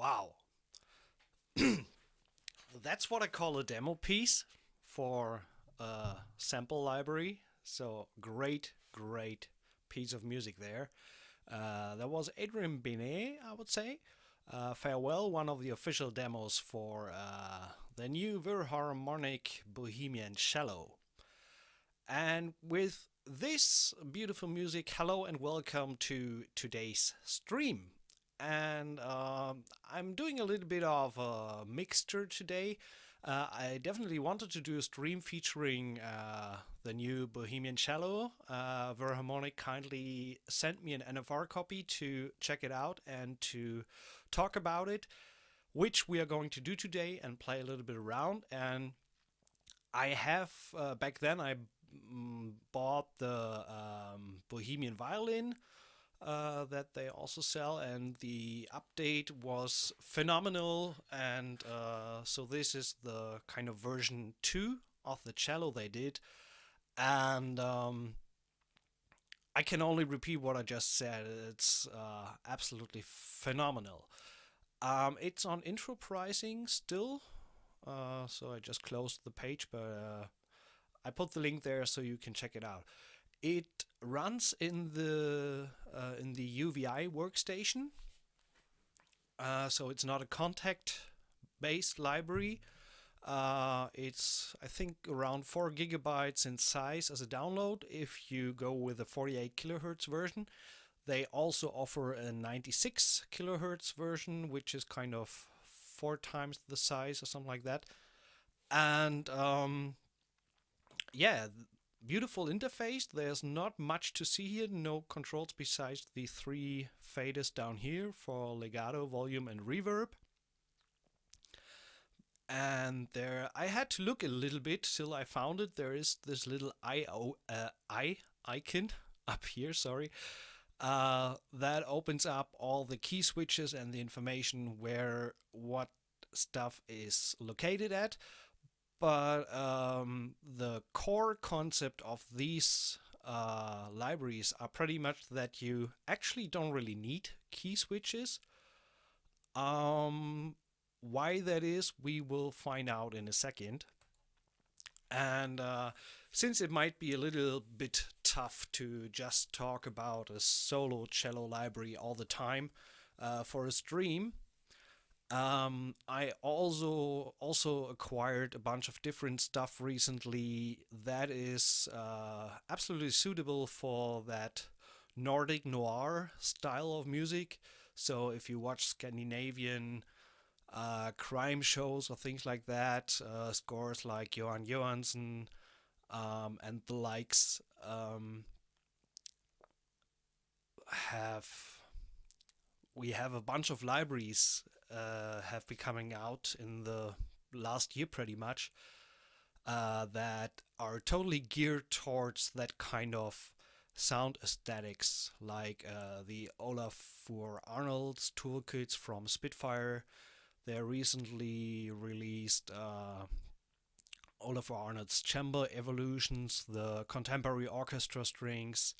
Wow. That's what I call a demo piece for a sample library. So great piece of music there. That was Adrian Binet, I would say. Farewell, one of the official demos for the new Verharmonic Bohemian Cello. And with this beautiful music, hello and welcome to today's stream. And I'm doing a little bit of a mixture today. I definitely wanted to do a stream featuring the new Bohemian Cello. Verharmonic kindly sent me an NFR copy to check it out and to talk about it, which we are going to do today and play a little bit around. And I have back then I bought the Bohemian violin that they also sell, and the update was phenomenal. And so this is the kind of version 2 of the cello they did, and I can only repeat what I just said. It's absolutely phenomenal. It's on intro pricing still, so I just closed the page, but I put the link there so you can check it out. It runs in the UVI workstation, so it's not a contact-based library. It's I think around 4 gigabytes in size as a download. If you go with a 48 kilohertz version, they also offer a 96 kilohertz version, which is kind of 4 times the size or something like that. And yeah, beautiful interface. There's not much to see here. No controls besides the 3 faders down here for legato, volume, and reverb. And there, I had to look a little bit till I found it. There is this little I icon up here. Sorry. That opens up all the key switches and the information where what stuff is located at. But the core concept of these libraries are pretty much that you actually don't really need key switches. Why that is, we will find out in a second. And since it might be a little bit tough to just talk about a solo cello library all the time for a stream, I also acquired a bunch of different stuff recently that is absolutely suitable for that Nordic Noir style of music. So if you watch Scandinavian crime shows or things like that, scores like Johan Johansson and the likes have we have a bunch of libraries have been coming out in the last year pretty much that are totally geared towards that kind of sound aesthetics, like the Olafur Arnold's toolkits from Spitfire. They recently released Olafur Arnold's chamber evolutions, the contemporary orchestra strings,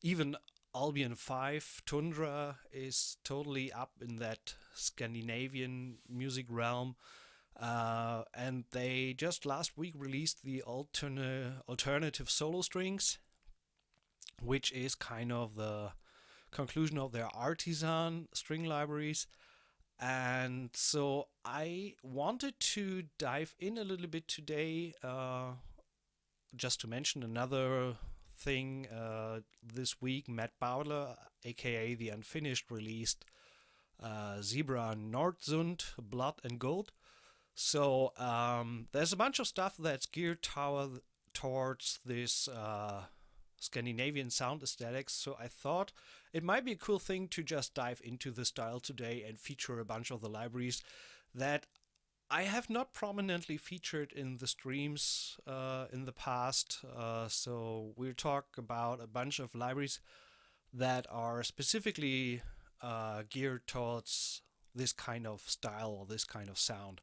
even Albion 5 Tundra is totally up in that Scandinavian music realm. And they just last week released the alternative solo strings, which is kind of the conclusion of their artisan string libraries. And so I wanted to dive in a little bit today, just to mention another thing. This week, Matt Bowler, aka The Unfinished, released Zebra Nordsund, Blood and Gold. So there's a bunch of stuff that's geared towards this Scandinavian sound aesthetics. So I thought it might be a cool thing to just dive into the style today and feature a bunch of the libraries that I have not prominently featured in the streams in the past. So we'll talk about a bunch of libraries that are specifically geared towards this kind of style or this kind of sound.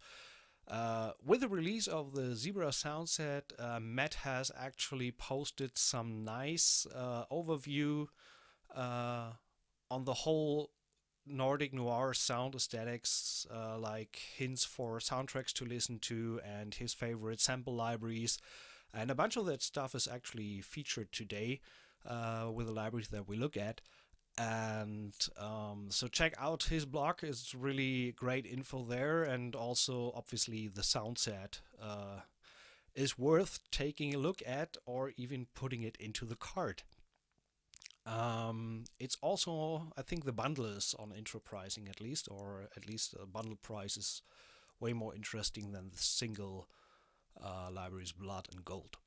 With the release of the Zebra sound set, Matt has actually posted some nice overview on the whole Nordic Noir sound aesthetics, like hints for soundtracks to listen to, and his favorite sample libraries. And a bunch of that stuff is actually featured today with the libraries that we look at. And so check out his blog. It's really great info there. And also, obviously, the sound set is worth taking a look at or even putting it into the cart. It's also, I think the bundle is on intro pricing at least, or at least the bundle price is way more interesting than the single libraries Blood and Gold.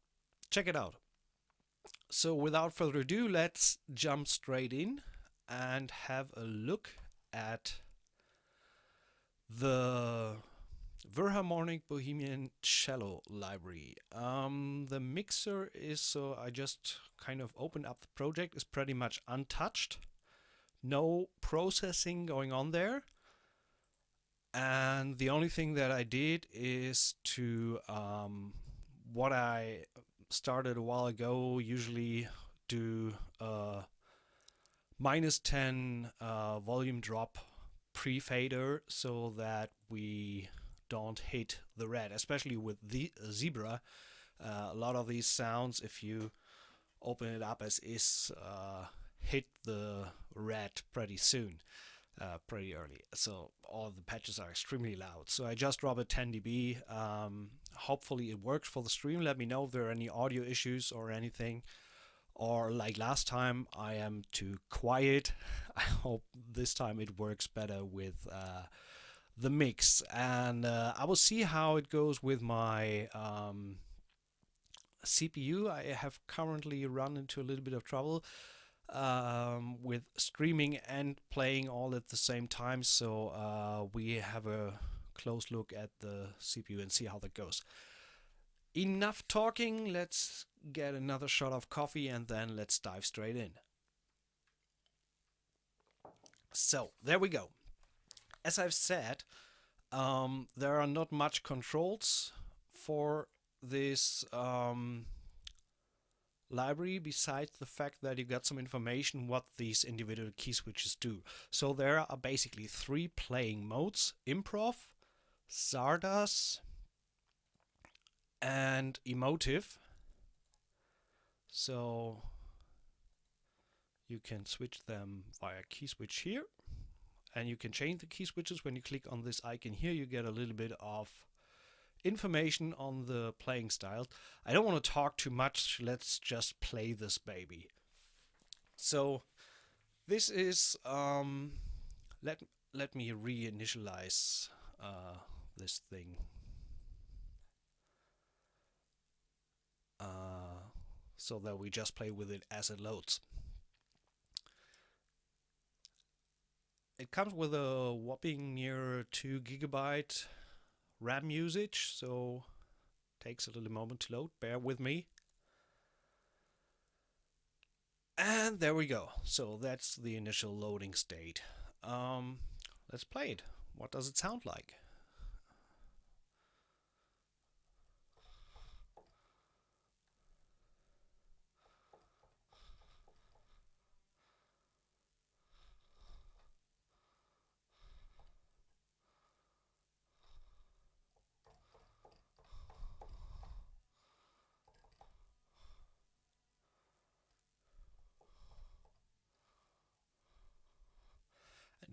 Check it out. So without further ado, let's jump straight in and have a look at the Verharmonic Bohemian Cello library. The mixer is, so I just kind of opened up the project, is pretty much untouched. No processing going on there. And the only thing that I did is to, what I started a while ago, usually do a -10 volume drop pre-fader so that we don't hit the red, especially with the zebra. A lot of these sounds, if you open it up as is, hit the red pretty soon, pretty early. So all of the patches are extremely loud. So I just drop it 10 dB. Hopefully it works for the stream. Let me know if there are any audio issues or anything. Or like last time, I am too quiet. I hope this time it works better with the mix. And I will see how it goes with my CPU. I have currently run into a little bit of trouble with streaming and playing all at the same time. So we have a close look at the CPU and see how that goes. Enough talking, let's get another shot of coffee and then let's dive straight in. So, there we go. As I've said, there are not much controls for this library besides the fact that you got some information what these individual key switches do. So there are basically 3 playing modes: improv, Zardas, and emotive. So you can switch them via key switch here, and you can change the key switches. When you click on this icon here, you get a little bit of information on the playing style. I don't want to talk too much, let's just play this baby. So this is let me reinitialize this thing. So that we just play with it as it loads. It comes with a whopping near 2 GB RAM usage, so takes a little moment to load, bear with me. And there we go. So that's the initial loading state. Let's play it. What does it sound like?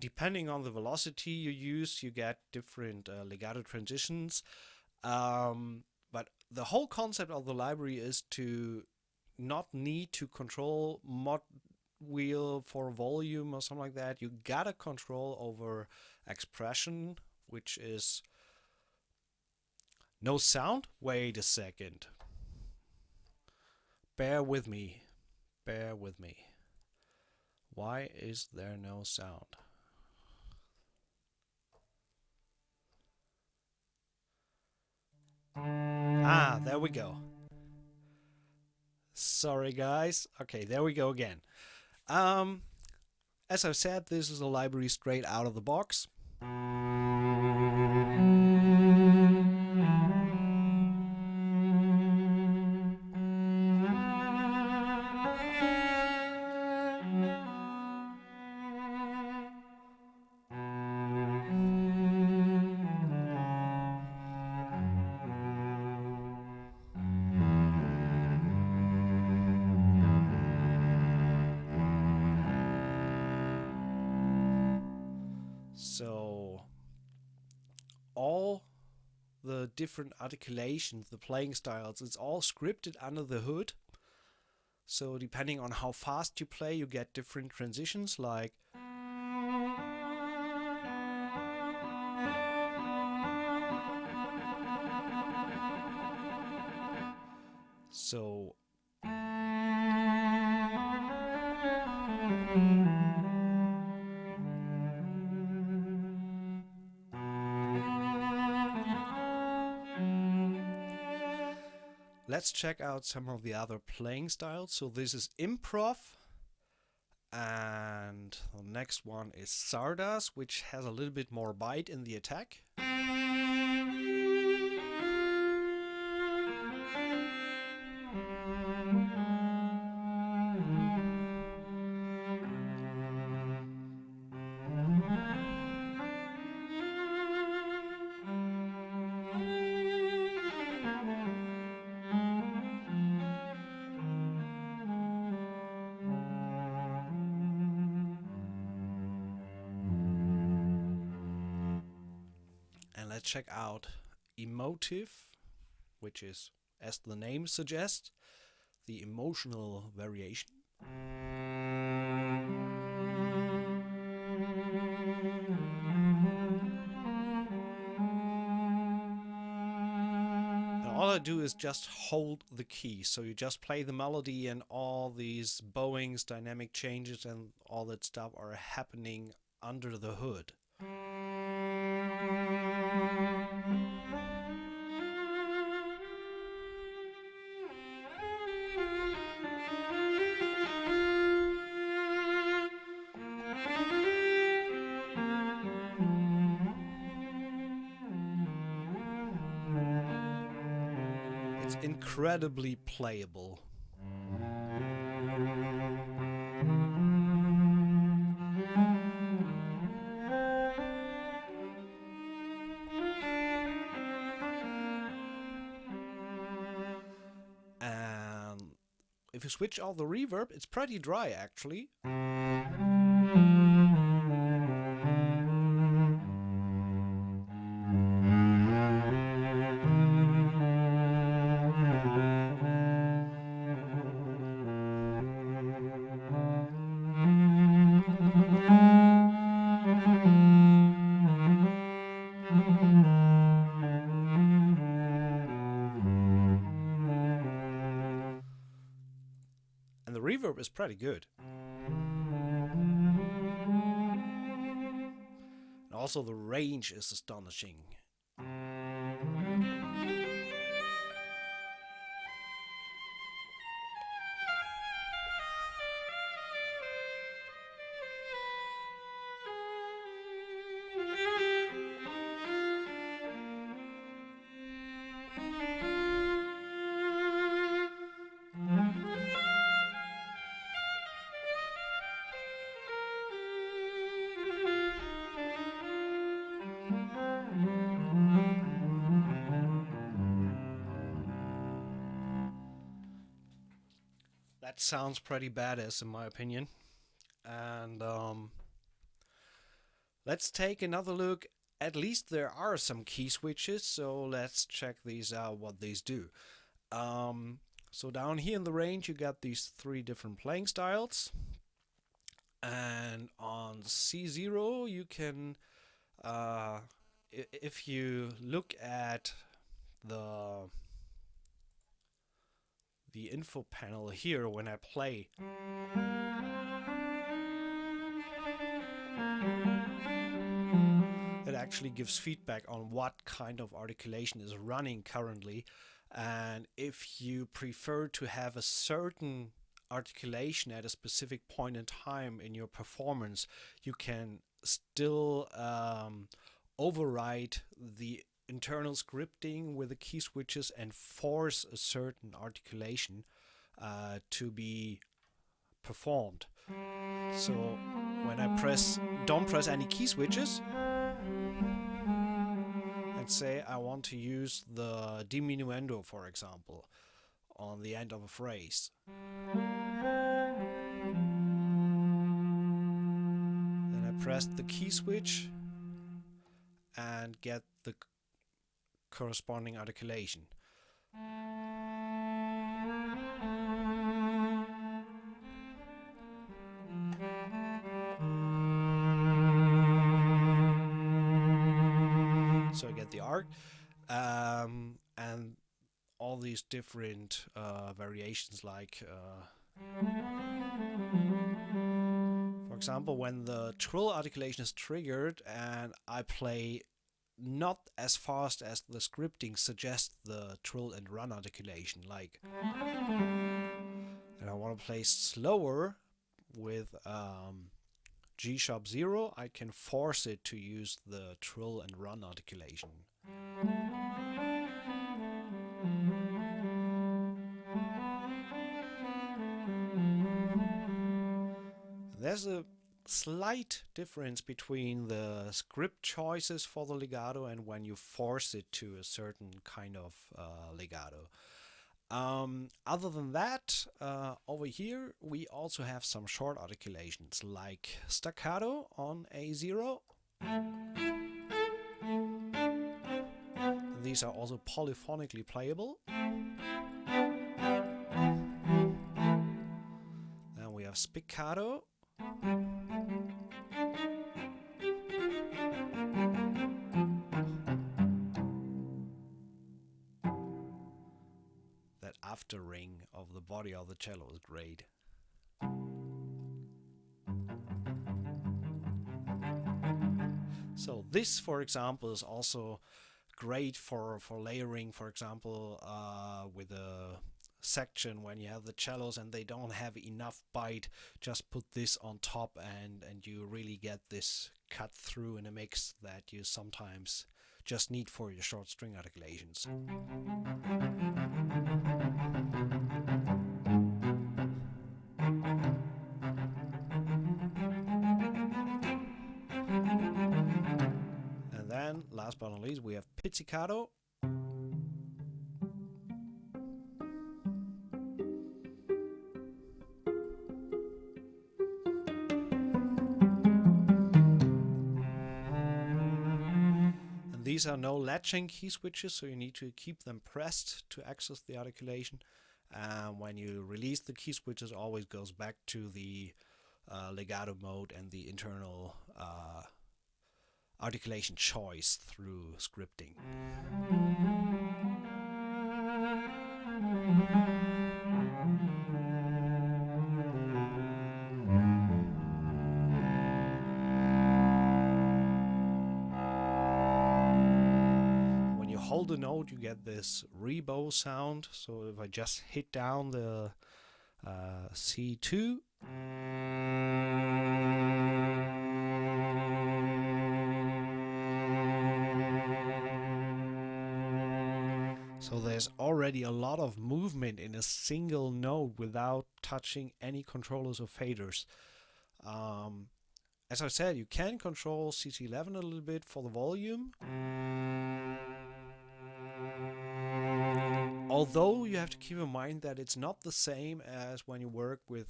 Depending on the velocity you use, you get different legato transitions. But the whole concept of the library is to not need to control mod wheel for volume or something like that. You gotta control over expression, which is no sound. Wait a second. Bear with me. Bear with me. Why is there no sound? Ah, there we go. Sorry guys. Okay, there we go again. As I've said, this is a library straight out of the box. the different articulations, the playing styles, it's all scripted under the hood. So depending on how fast you play, you get different transitions, like so. Let's check out some of the other playing styles. So this is improv, and the next one is Sardas, which has a little bit more bite in the attack. And let's check out emotive, which is, as the name suggests, the emotional variation. And all I do is just hold the key, so you just play the melody, and all these bowings, dynamic changes, and all that stuff are happening under the hood. It's incredibly playable. And if you switch off the reverb, it's pretty dry actually. And the reverb is pretty good. And also the range is astonishing. That sounds pretty badass in my opinion. And let's take another look. At least there are some key switches, so let's check these out, what these do. So down here in the range you got these three different playing styles. And on C0 you can, if you look at the info panel here when I play, it actually gives feedback on what kind of articulation is running currently. And if you prefer to have a certain articulation at a specific point in time in your performance, you can still override the internal scripting with the key switches and force a certain articulation to be performed. So when I don't press any key switches, and say I want to use the diminuendo, for example, on the end of a phrase, then I press the key switch and get the corresponding articulation. So I get the arc, and all these different variations, like for example, when the trill articulation is triggered and I play not as fast as the scripting suggests the trill and run articulation, like, and I want to play slower with G sharp 0, I can force it to use the trill and run articulation. There's a slight difference between the script choices for the legato and when you force it to a certain kind of legato. Other than that, over here we also have some short articulations like staccato on A0. These are also polyphonically playable. Then we have spiccato. That after ring of the body of the cello is great. So this, for example, is also great for layering, for example, with a section when you have the cellos and they don't have enough bite. Just put this on top and you really get this cut through in a mix that you sometimes just need for your short string articulations. And then, last but not least, we have pizzicato. These are no latching key switches, so you need to keep them pressed to access the articulation. When you release the key switches, it always goes back to the legato mode and the internal articulation choice through scripting. Hold the note, you get this rebow sound. So if I just hit down the C2, so there's already a lot of movement in a single note without touching any controllers or faders. As I said, you can control CC11 a little bit for the volume. Although you have to keep in mind that it's not the same as when you work with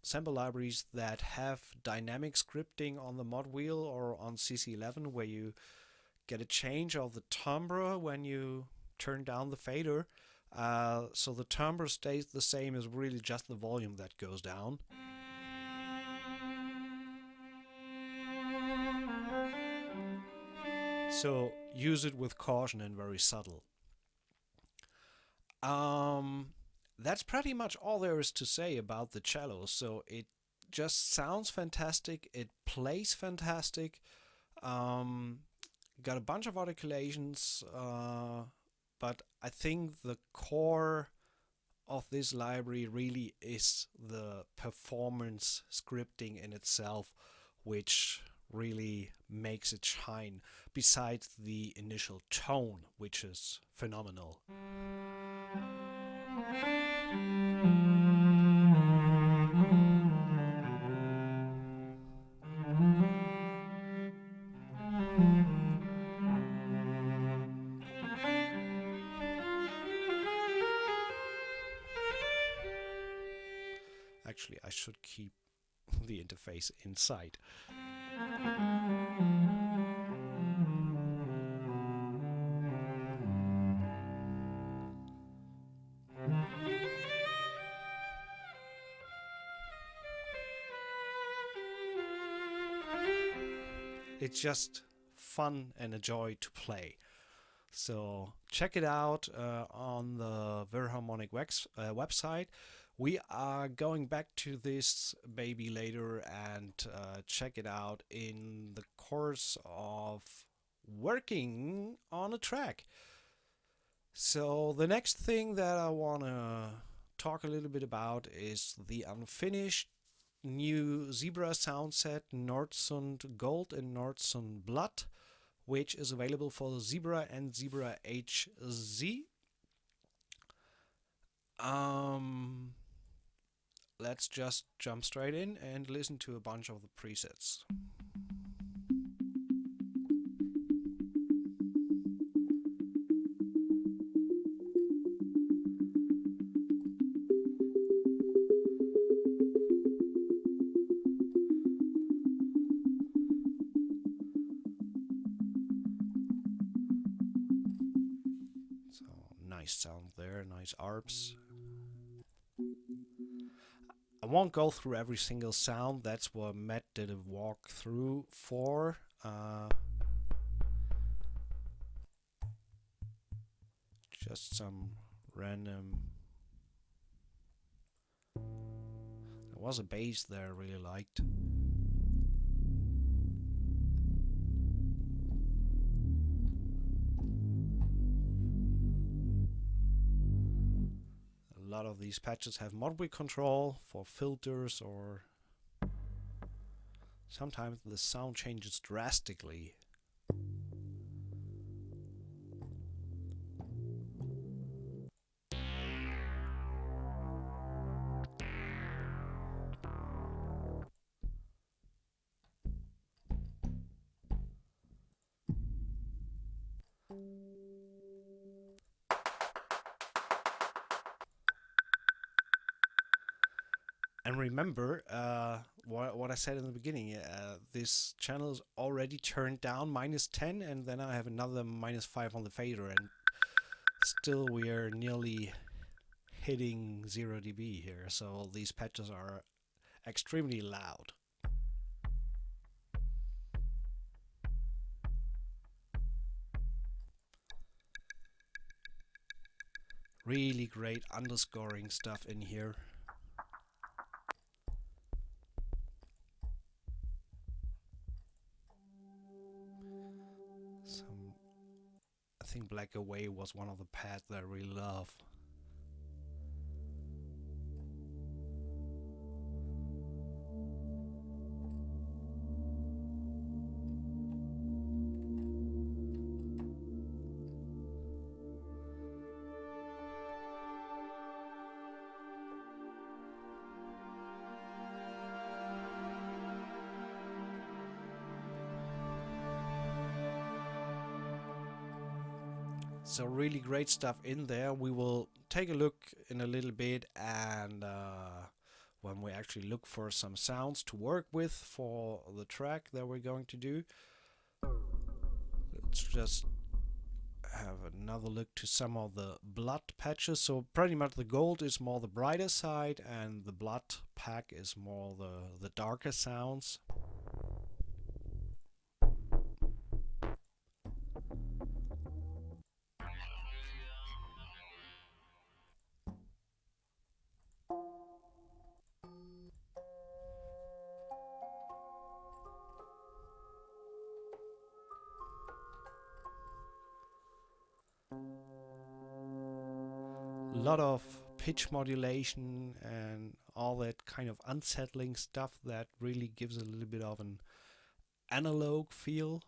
sample libraries that have dynamic scripting on the mod wheel or on CC11, where you get a change of the timbre when you turn down the fader. So the timbre stays the same, is really just the volume that goes down. So use it with caution and very subtle. That's pretty much all there is to say about the cello. So it just sounds fantastic, it plays fantastic, got a bunch of articulations, but I think the core of this library really is the performance scripting in itself, which really makes it shine, besides the initial tone, which is phenomenal. Actually, I should keep the interface inside. It's just fun and a joy to play. So check it out on the Verharmonic website. We are going back to this baby later and check it out in the course of working on a track. So the next thing that I want to talk a little bit about is the unfinished new Zebra sound set, Nordsund Gold and Nordsund Blood, which is available for the Zebra and Zebra HZ. Let's just jump straight in and listen to a bunch of the presets. So nice sound there, nice arps. I won't go through every single sound. That's what Matt did a walkthrough for. Just some random. There was a bass there I really liked. A lot of these patches have melodic control for filters, or sometimes the sound changes drastically. And remember what I said in the beginning, this channel is already turned down -10, and then I have another -5 on the fader, and still we are nearly hitting 0 dB here, so these patches are extremely loud. Really great underscoring stuff in here. I think Black Away was one of the pads that I really love. So really great stuff in there. We will take a look in a little bit, and when we actually look for some sounds to work with for the track that we're going to do, let's just have another look to some of the blood patches. So pretty much the gold is more the brighter side, and the blood pack is more the darker sounds. A lot of pitch modulation and all that kind of unsettling stuff that really gives a little bit of an analog feel.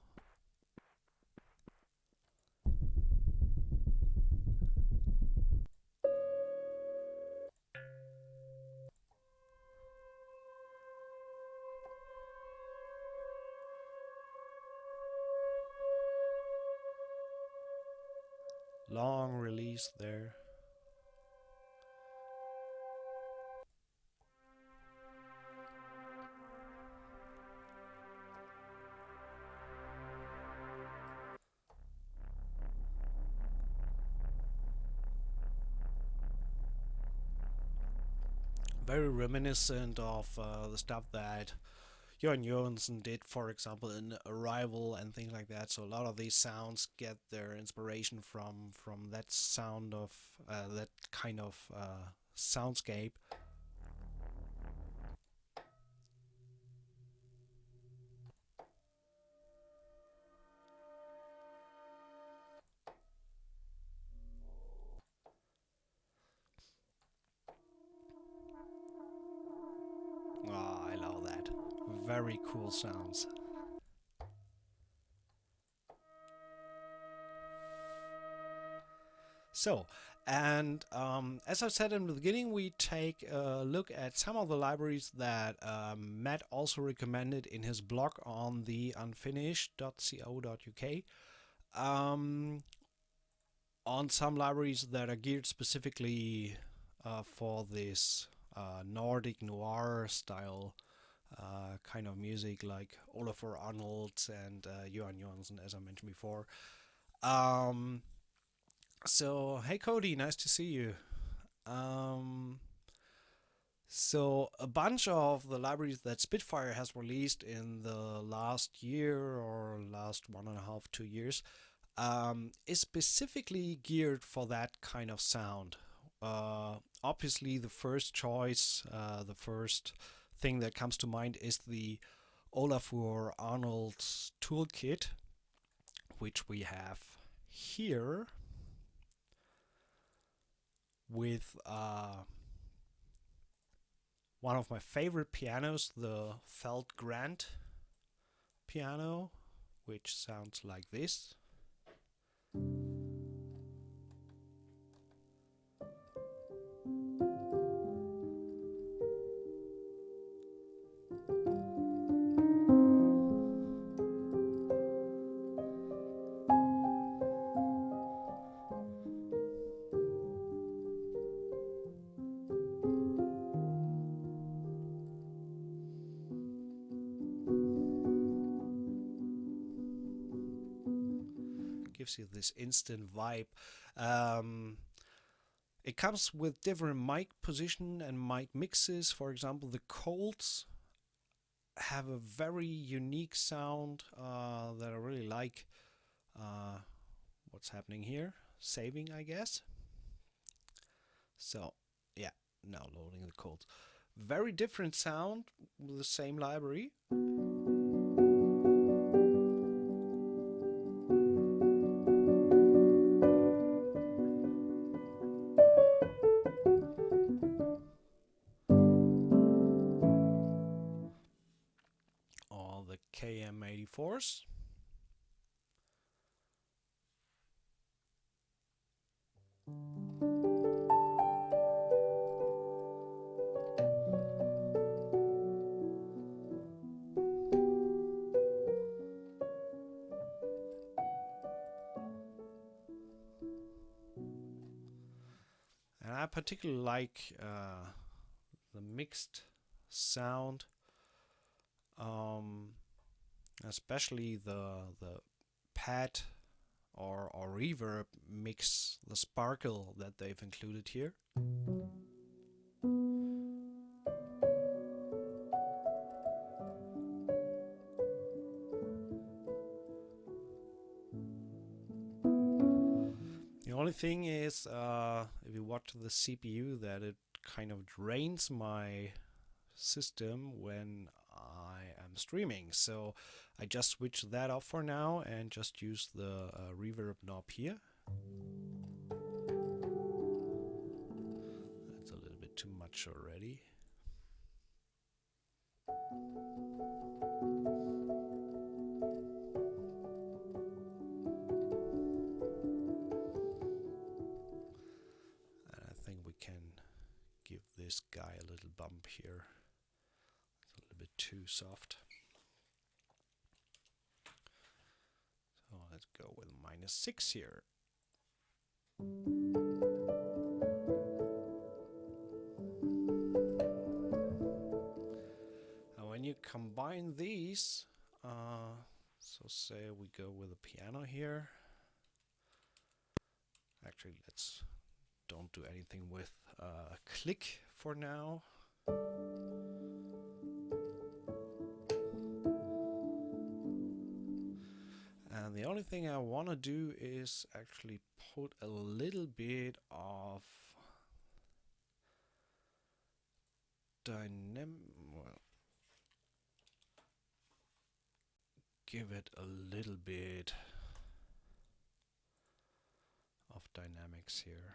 Long release there. Very reminiscent of the stuff that Johan Johansson did, for example, in Arrival and things like that. So a lot of these sounds get their inspiration from that sound of that kind of soundscape. Oh, I love that. Very cool sounds. So, and as I said in the beginning, we take a look at some of the libraries that Matt also recommended in his blog on the unfinished.co.uk. On some libraries that are geared specifically for this Nordic Noir style kind of music, like Olafur Arnold and Johan Johansson, as I mentioned before. Um, so, hey Cody, nice to see you. Um, so, a bunch of the libraries that Spitfire has released in the last year or last 1.5, 2 years is specifically geared for that kind of sound. Obviously, the first choice, the first thing that comes to mind is the Olafur Arnold's toolkit, which we have here with one of my favorite pianos, the Felt Grand piano, which sounds like this. Gives you this instant vibe. It comes with different mic position and mic mixes. For example, the Colts have a very unique sound that I really like. What's happening here? Saving, I guess. So, yeah, now loading the Colts. Very different sound with the same library. All the KM84s. And I particularly like the mixed sound, especially the pad or reverb mix, the sparkle that they've included here. The only thing is, if you watch the CPU, that it kind of drains my system when I am streaming. So I just switch that off for now and just use the reverb knob here. That's a little bit too much already. And I think we can give this guy a little bump here. It's a little bit too soft. So let's go with -6 here. And when you combine these, so say we go with a piano here. Actually, let's don't do anything with click for now. only thing I want to do is actually put a little bit of well, give it a little bit of dynamics here.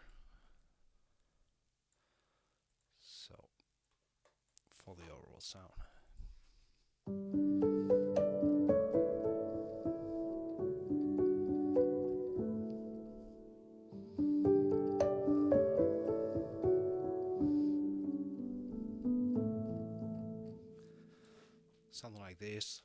So, for the overall sound. Something like this.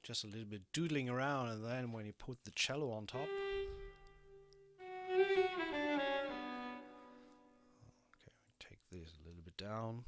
Just a little bit doodling around, and then when you put the cello on top. Okay, take this a little bit down.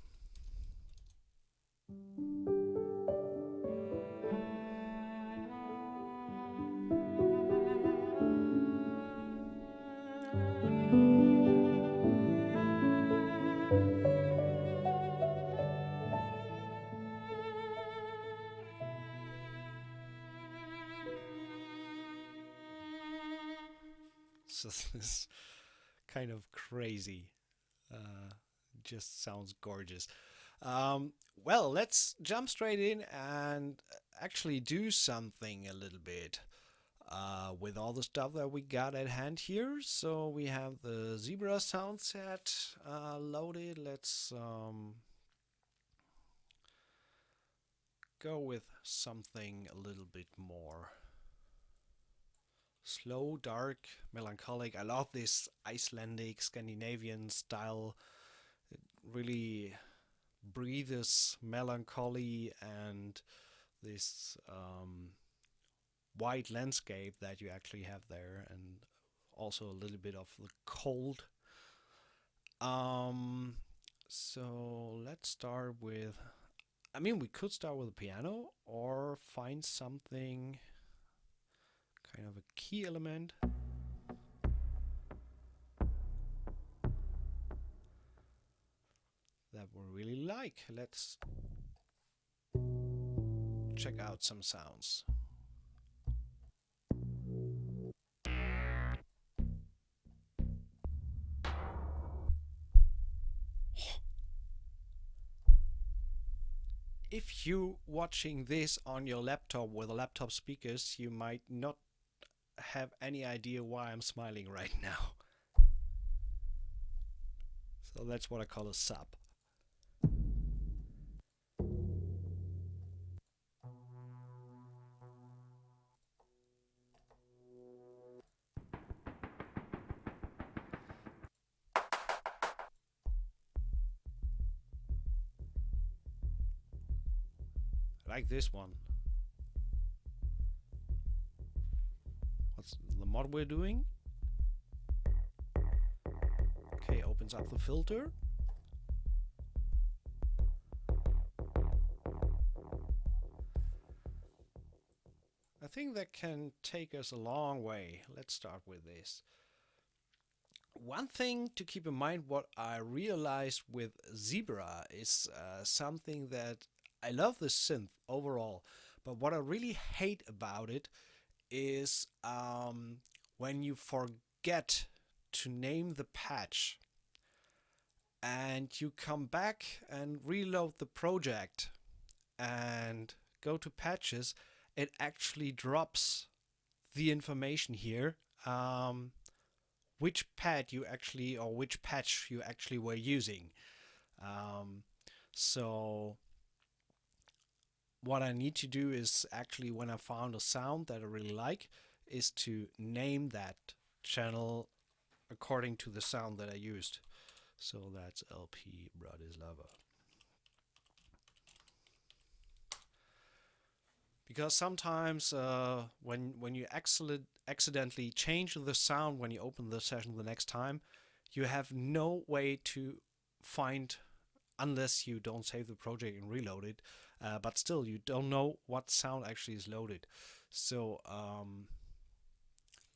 So this is kind of crazy. Just sounds gorgeous. Well, let's jump straight in and actually do something a little bit with all the stuff that we got at hand here. So we have the Zebra sound set loaded. Let's go with something a little bit more slow, dark, melancholic. I love this Icelandic, Scandinavian style. It really breathes melancholy and this white landscape that you actually have there, and also a little bit of the cold. So let's start with, I mean, we could start with a piano or find something kind of a key element. That we really like. Let's check out some sounds. If you're watching this on your laptop with a laptop speakers, you might not have any idea why I'm smiling right now. So that's what I call a sub. I like this one. What's the mod we're doing? Okay, opens up the filter. I think that can take us a long way. Let's start with this. One thing to keep in mind, what I realized with Zebra is something that I love the synth overall, but what I really hate about it is when you forget to name the patch and you come back and reload the project and go to patches, it actually drops the information here, which pad you actually, or which patch you actually were using. So what I need to do is actually, when I found a sound that I really like, is to name that channel according to the sound that I used. So that's LP Bratislava. Because sometimes when you accidentally change the sound when you open the session the next time, you have no way to find unless you don't save the project and reload it. But still, you don't know what sound actually is loaded. So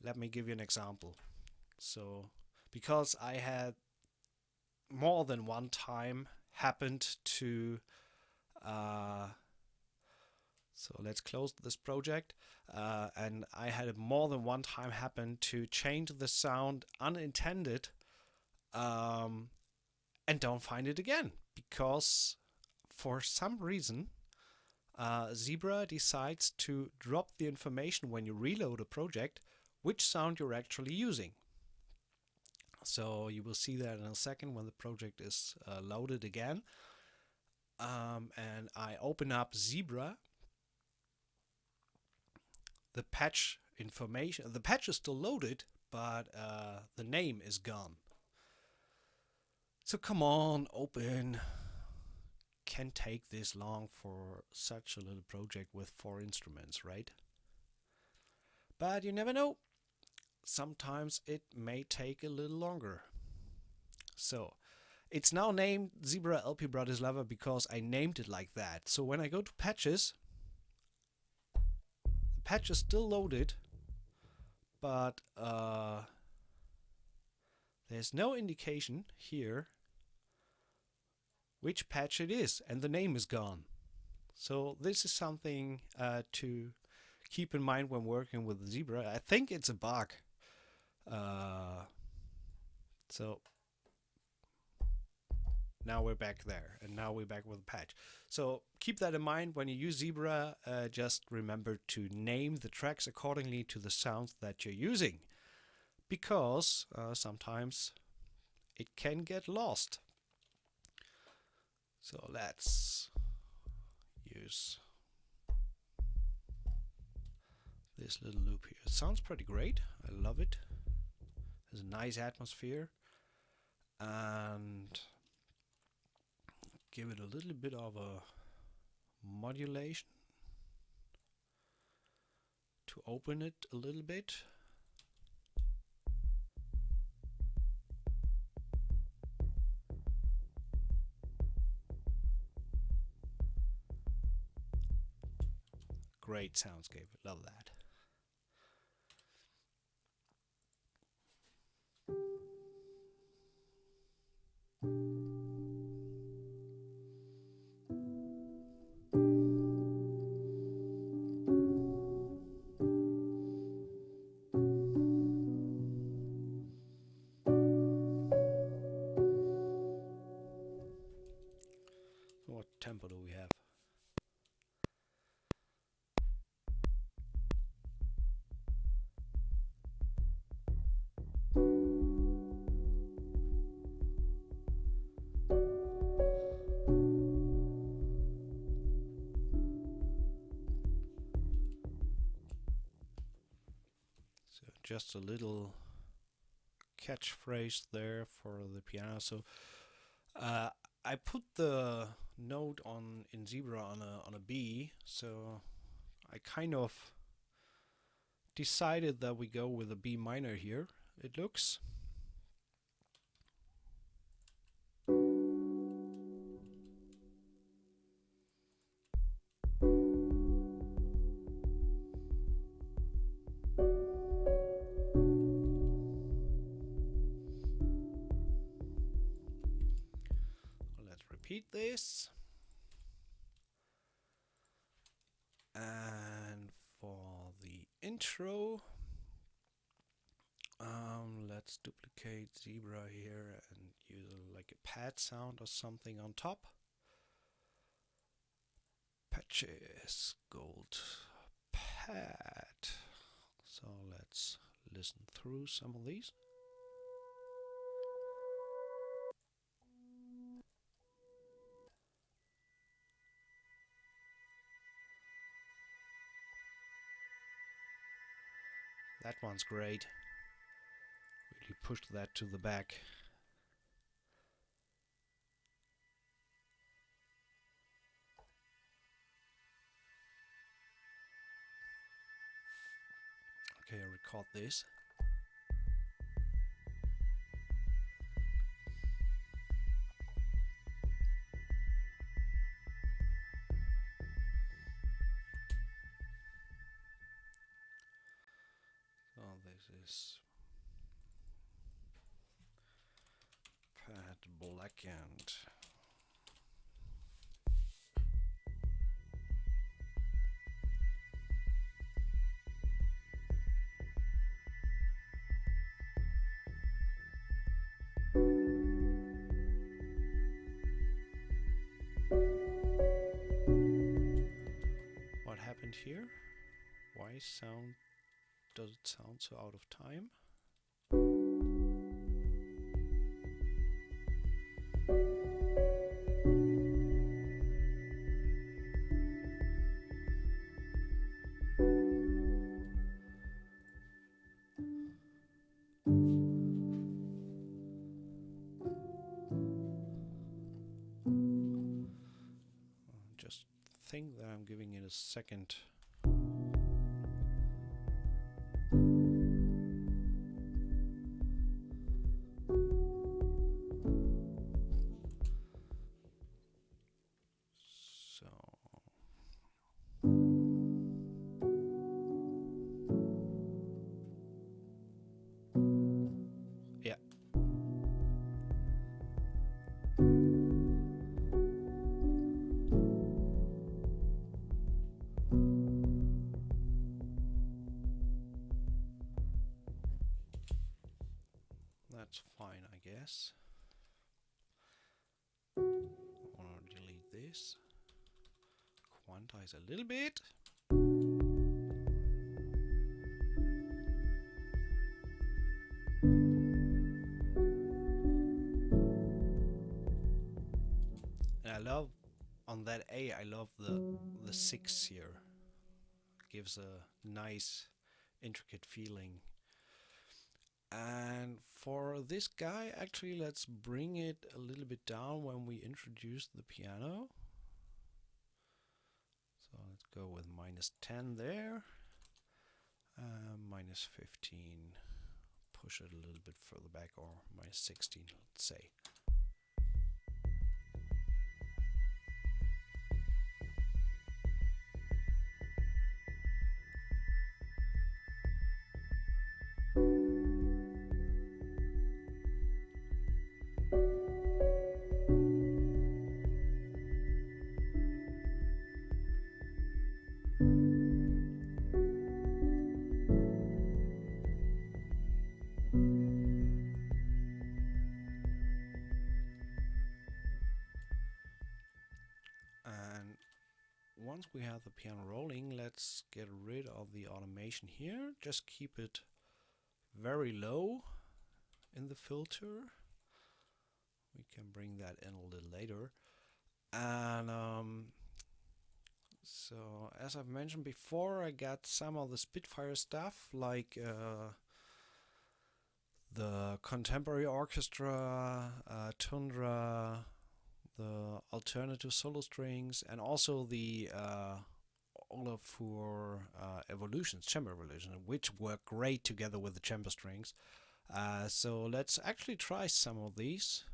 let me give you an example. So because I had more than one time happened to so let's close this project, and I had it more than one time happen to change the sound unintended, and don't find it again because for some reason Zebra decides to drop the information when you reload a project which sound you're actually using. So you will see that in a second when the project is loaded again. And I open up Zebra. The patch information, the patch is still loaded, but the name is gone. So come on, open. Can't take this long for such a little project with 4 instruments, right? But you never know. Sometimes it may take a little longer. So it's now named Zebra LP Bratislava because I named it like that. So when I go to patches, the patch is still loaded, but there's no indication here which patch it is, and the name is gone. So this is something to keep in mind when working with Zebra. I think it's a bug. So now we're back there, and now we're back with a patch. So keep that in mind when you use Zebra. Just remember to name the tracks accordingly to the sounds that you're using, because sometimes it can get lost. So let's use this little loop here. It sounds pretty great. I love it. There's a nice atmosphere, and give it a little bit of a modulation to open it a little bit. Great soundscape, love that. What tempo do we have? So just a little catchphrase there for the piano. So I put the note on in Zebra on a B, so I kind of decided that we go with a B minor here. It looks. Repeat this, and for the intro, let's duplicate Zebra here and use like a pad sound or something on top. Patches, gold, pad. So let's listen through some of these. That one's great. Really pushed that to the back. Okay, I record this. this is pad blackened. What happened here? Why does it sound so out of time? Just think that I'm giving it a second. That's fine, I guess. I want to delete this. Quantize a little bit. And I love on that A. I love the 6 here. Gives a nice, intricate feeling. And for this guy, actually, let's bring it a little bit down when we introduce the piano. So let's go with -10 there, -15. Push it a little bit further back, or -16, let's say. Once we have the piano rolling, let's get rid of the automation here. Just keep it very low in the filter. We can bring that in a little later. And so, as I've mentioned before, I got some of the Spitfire stuff, like the Contemporary Orchestra, Tundra, the alternative solo strings, and also the Olafur Evolutions, Chamber Evolution, which work great together with the chamber strings. So let's actually try some of these.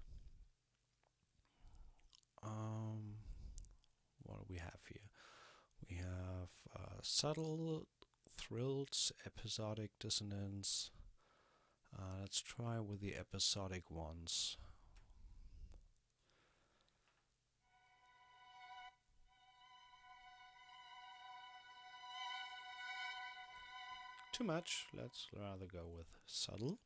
What do we have here? We have subtle, thrilled, episodic dissonance. Let's try with the episodic ones. Too much. Let's rather go with subtle.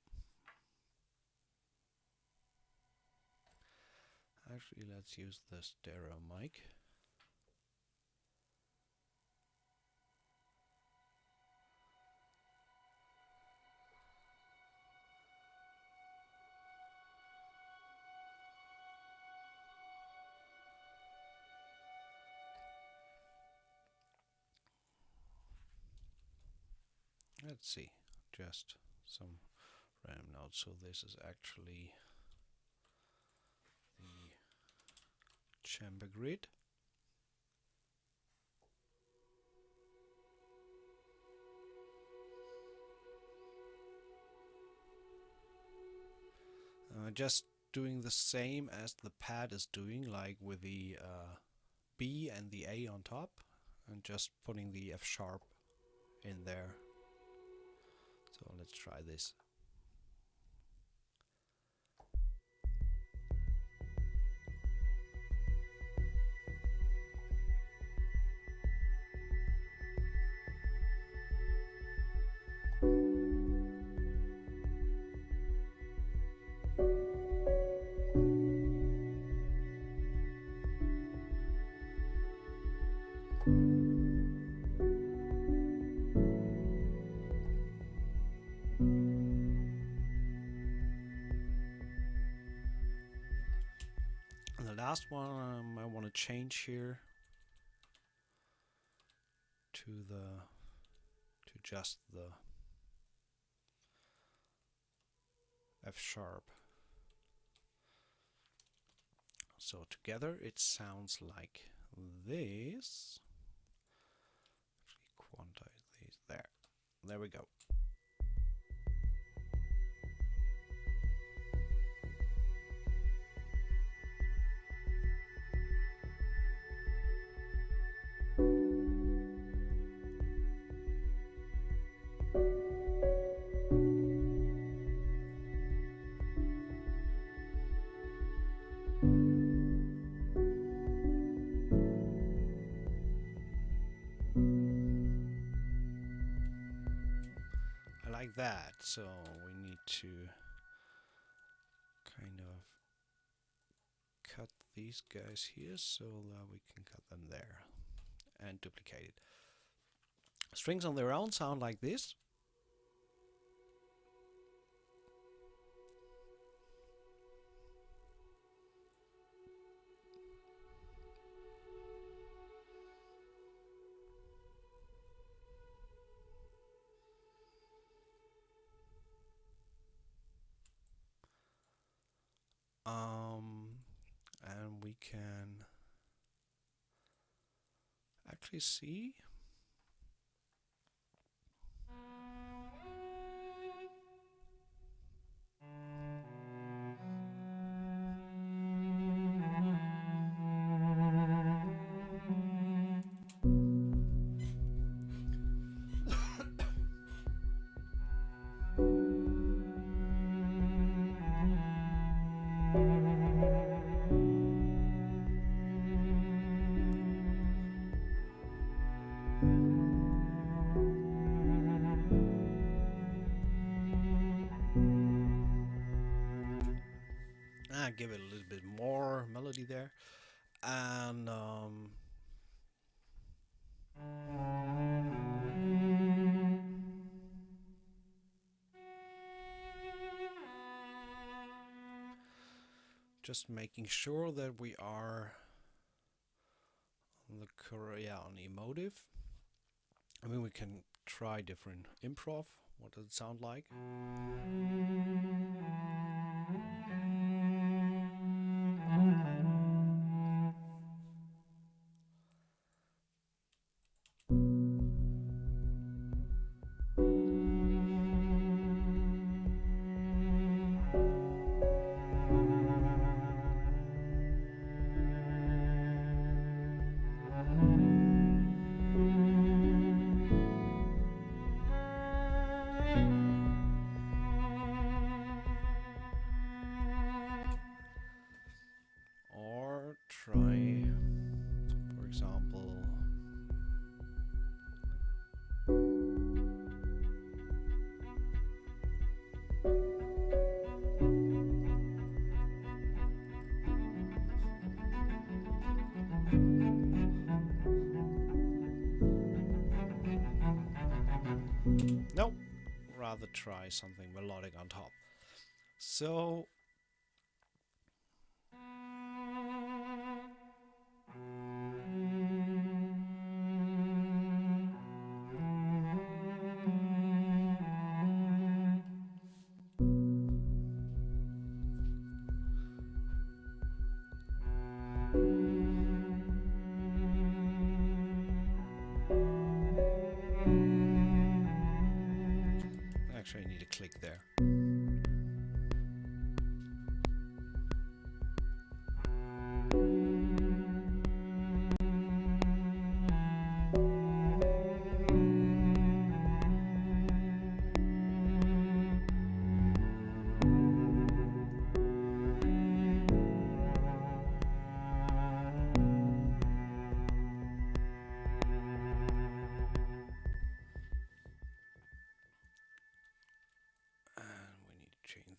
Actually, let's use the stereo mic. Let's see, just some random notes. So this is actually the chamber grid. Just doing the same as the pad is doing, like with the B and the A on top, and just putting the F sharp in there. So let's Let's try this. And the last one I want to change here to just the F sharp. So together it sounds like this. Actually quantize these there. There we go. Like that, so we need to kind of cut these guys here so that we can cut them there and duplicate it. Strings on their own sound like this. And we can actually see give it a little bit more melody there, and just making sure that we are on the on emotive. I mean, we can try different improv. What does it sound like? Try, for example, nope, rather try something melodic on top. So actually I need to click there.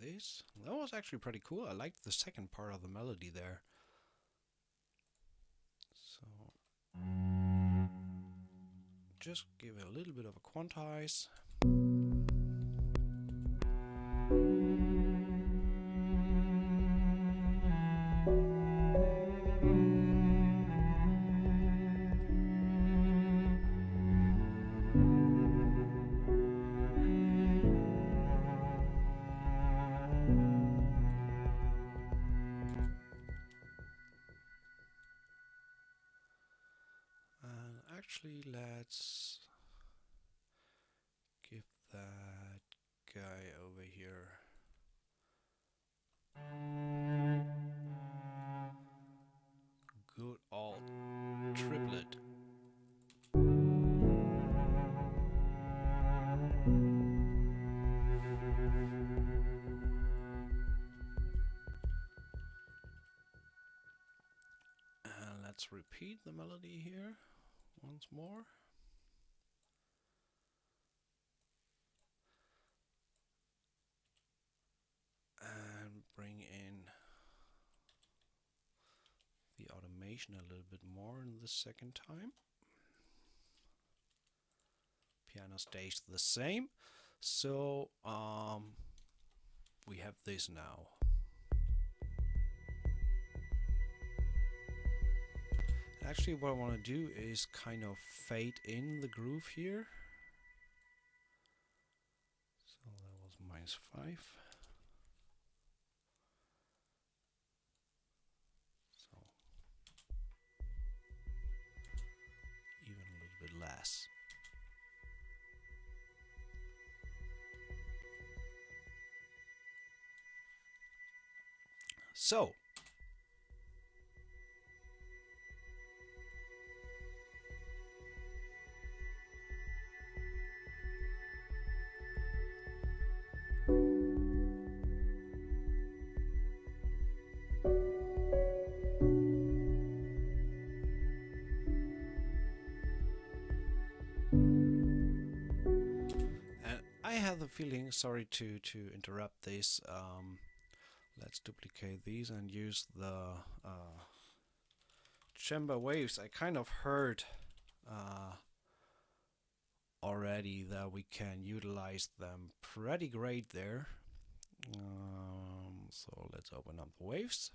this. That was actually pretty cool. I liked the second part of the melody there. So just give it a little bit of a quantize. Actually, let's give that guy over here good old triplet. And let's repeat the melody here once more. And bring in the automation a little bit more in the second time. Piano stays the same. So we have this now. Actually, what I want to do is kind of fade in the groove here. So that was -5. So even a little bit less. So I have the feeling, sorry to interrupt this, let's duplicate these and use the chamber waves. I kind of heard already that we can utilize them pretty great there. So let's open up the waves.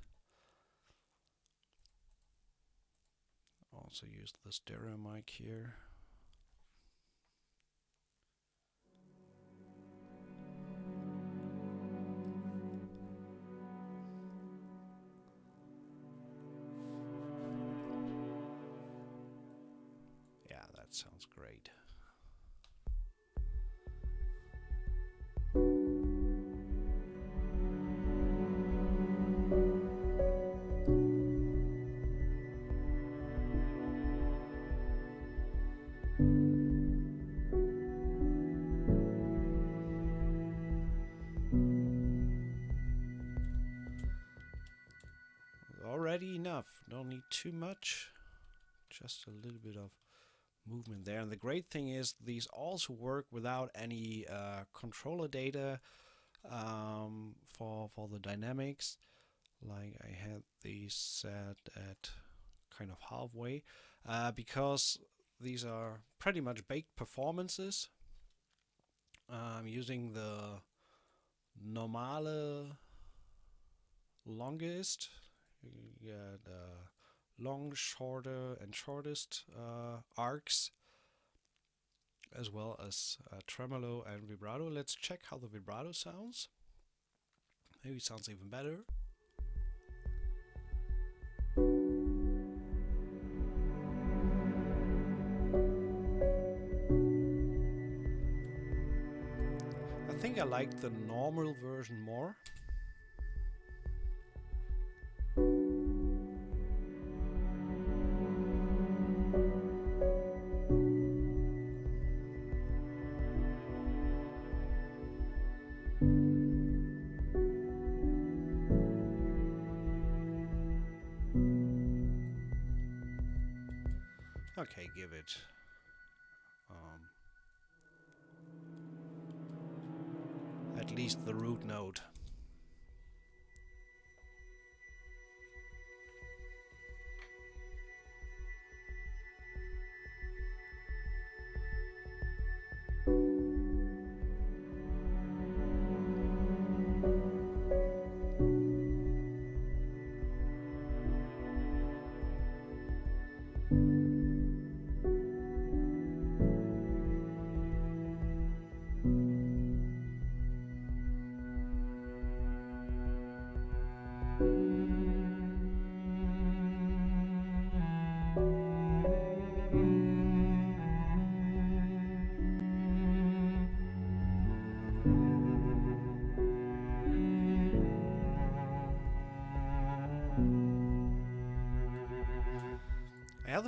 Also use the stereo mic here. Yeah, that sounds great. Already enough, don't need too much, just a little bit of movement there. And the great thing is these also work without any controller data for the dynamics. Like I had these set at kind of halfway because these are pretty much baked performances. I'm using the normale longest. You get long, shorter, and shortest arcs, as well as tremolo and vibrato. Let's check how the vibrato sounds. Maybe it sounds even better. I think I like the normal version more. Okay, give it at least the root note.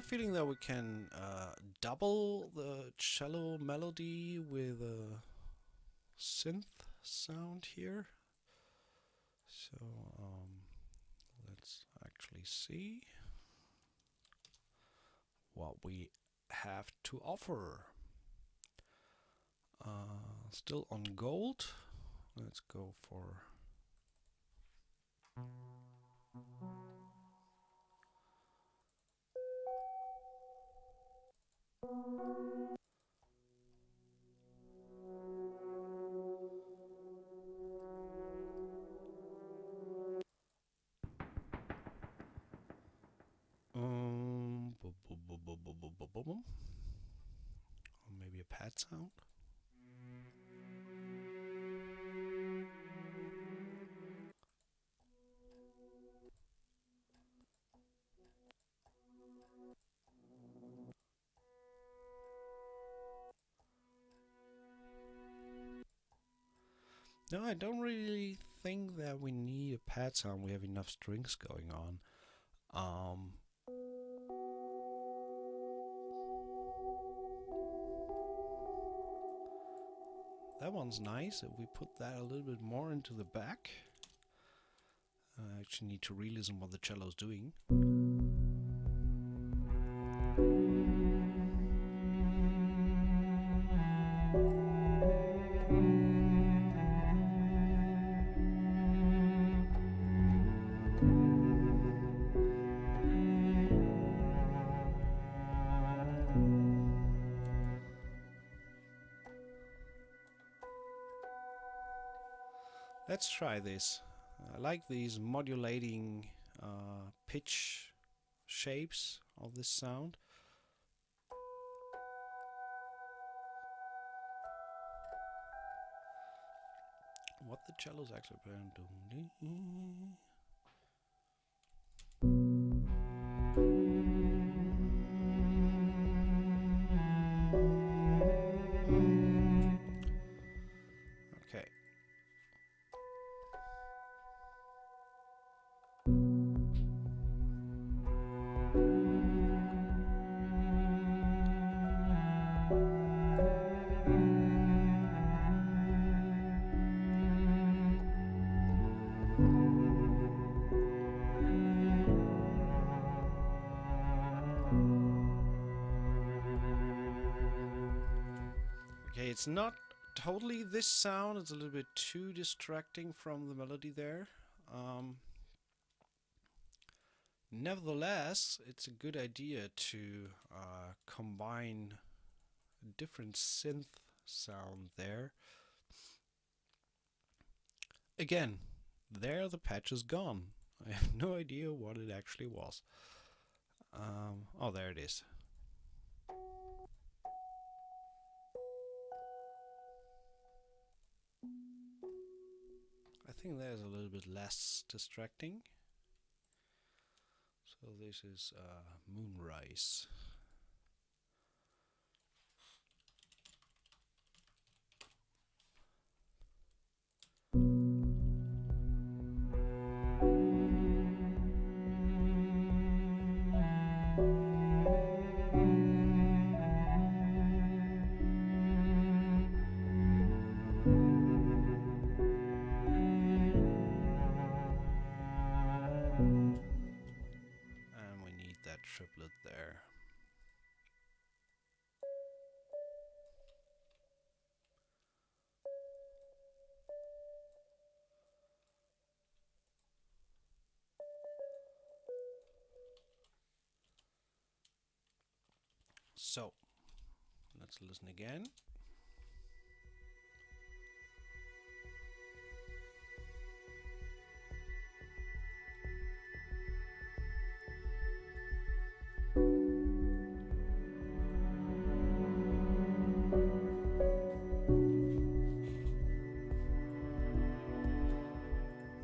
feeling that we can double the cello melody with a synth sound here. So let's actually see what we have to offer. Still on gold. Let's go for or maybe a pad sound. No, I don't really think that we need a pad sound. We have enough strings going on. That one's nice. If we put that a little bit more into the back, I actually need to re-listen what the cello's doing. Let's try this. I like these modulating pitch shapes of this sound. What the cello's actually playing. Okay. Okay, it's not totally this sound. It's a little bit too distracting from the melody there. Nevertheless, it's a good idea to combine a different synth sound there. Again, there the patch is gone. I have no idea what it actually was. Oh, there it is. I think there's a little bit less distracting. So this is Moonrise. And we need that triplet there. So, let's listen again.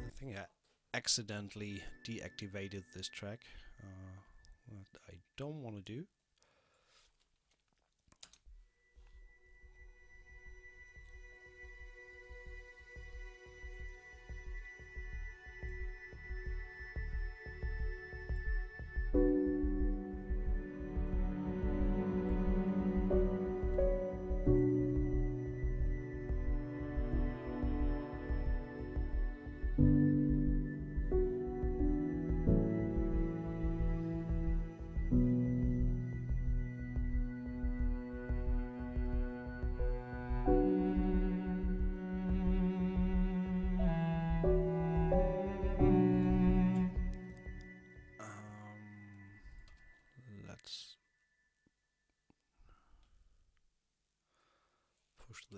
I think I accidentally deactivated this track. What I don't want to do.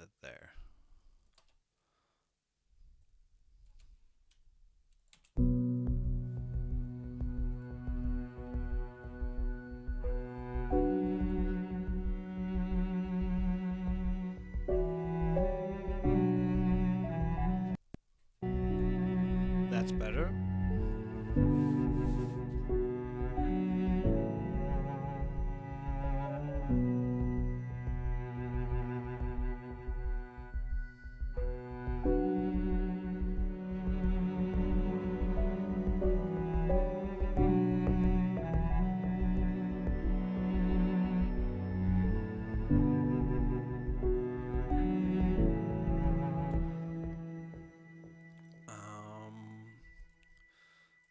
it there. That's better.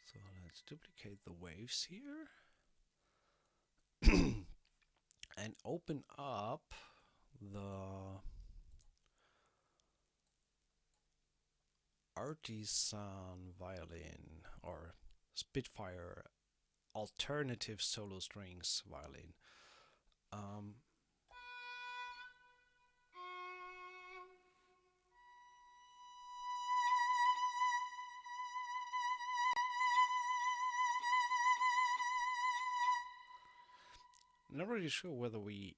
So let's duplicate the waves here and open up the Artisan violin or Spitfire alternative solo strings violin. Not really sure whether we...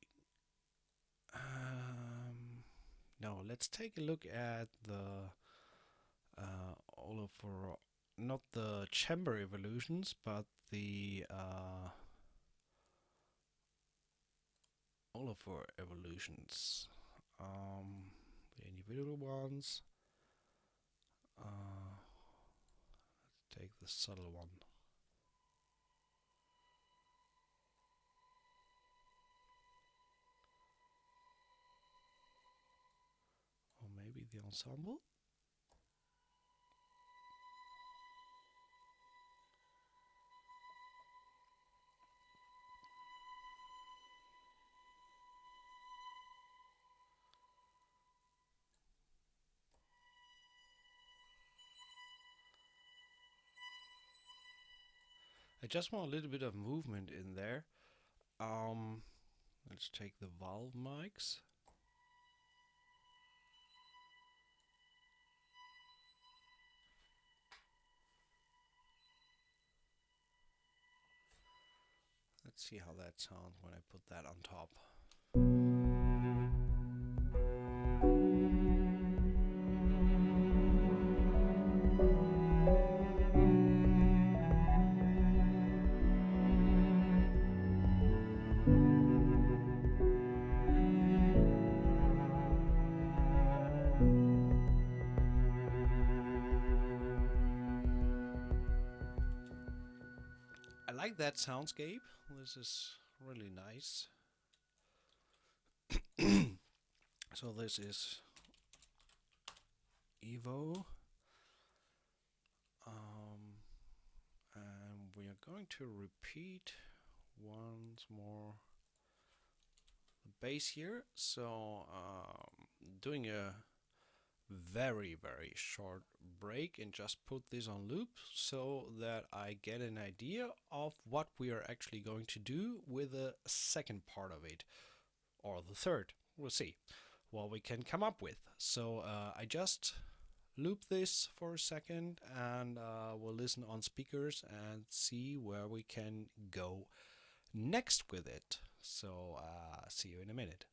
no, let's take a look at the Oliver, not the chamber evolutions, but the Oliver evolutions. The individual ones. Let's take the subtle one. Or maybe the ensemble. I just want a little bit of movement in there. Let's take the valve mics. Let's see how that sounds when I put that on top. I like that soundscape. This is really nice. So this is Evo. And we are going to repeat once more the bass here. So doing a very short break and just put this on loop so that I get an idea of what we are actually going to do with the second part of it, or the third. We'll see what we can come up with. So I just loop this for a second and we'll listen on speakers and see where we can go next with it. So see you in a minute.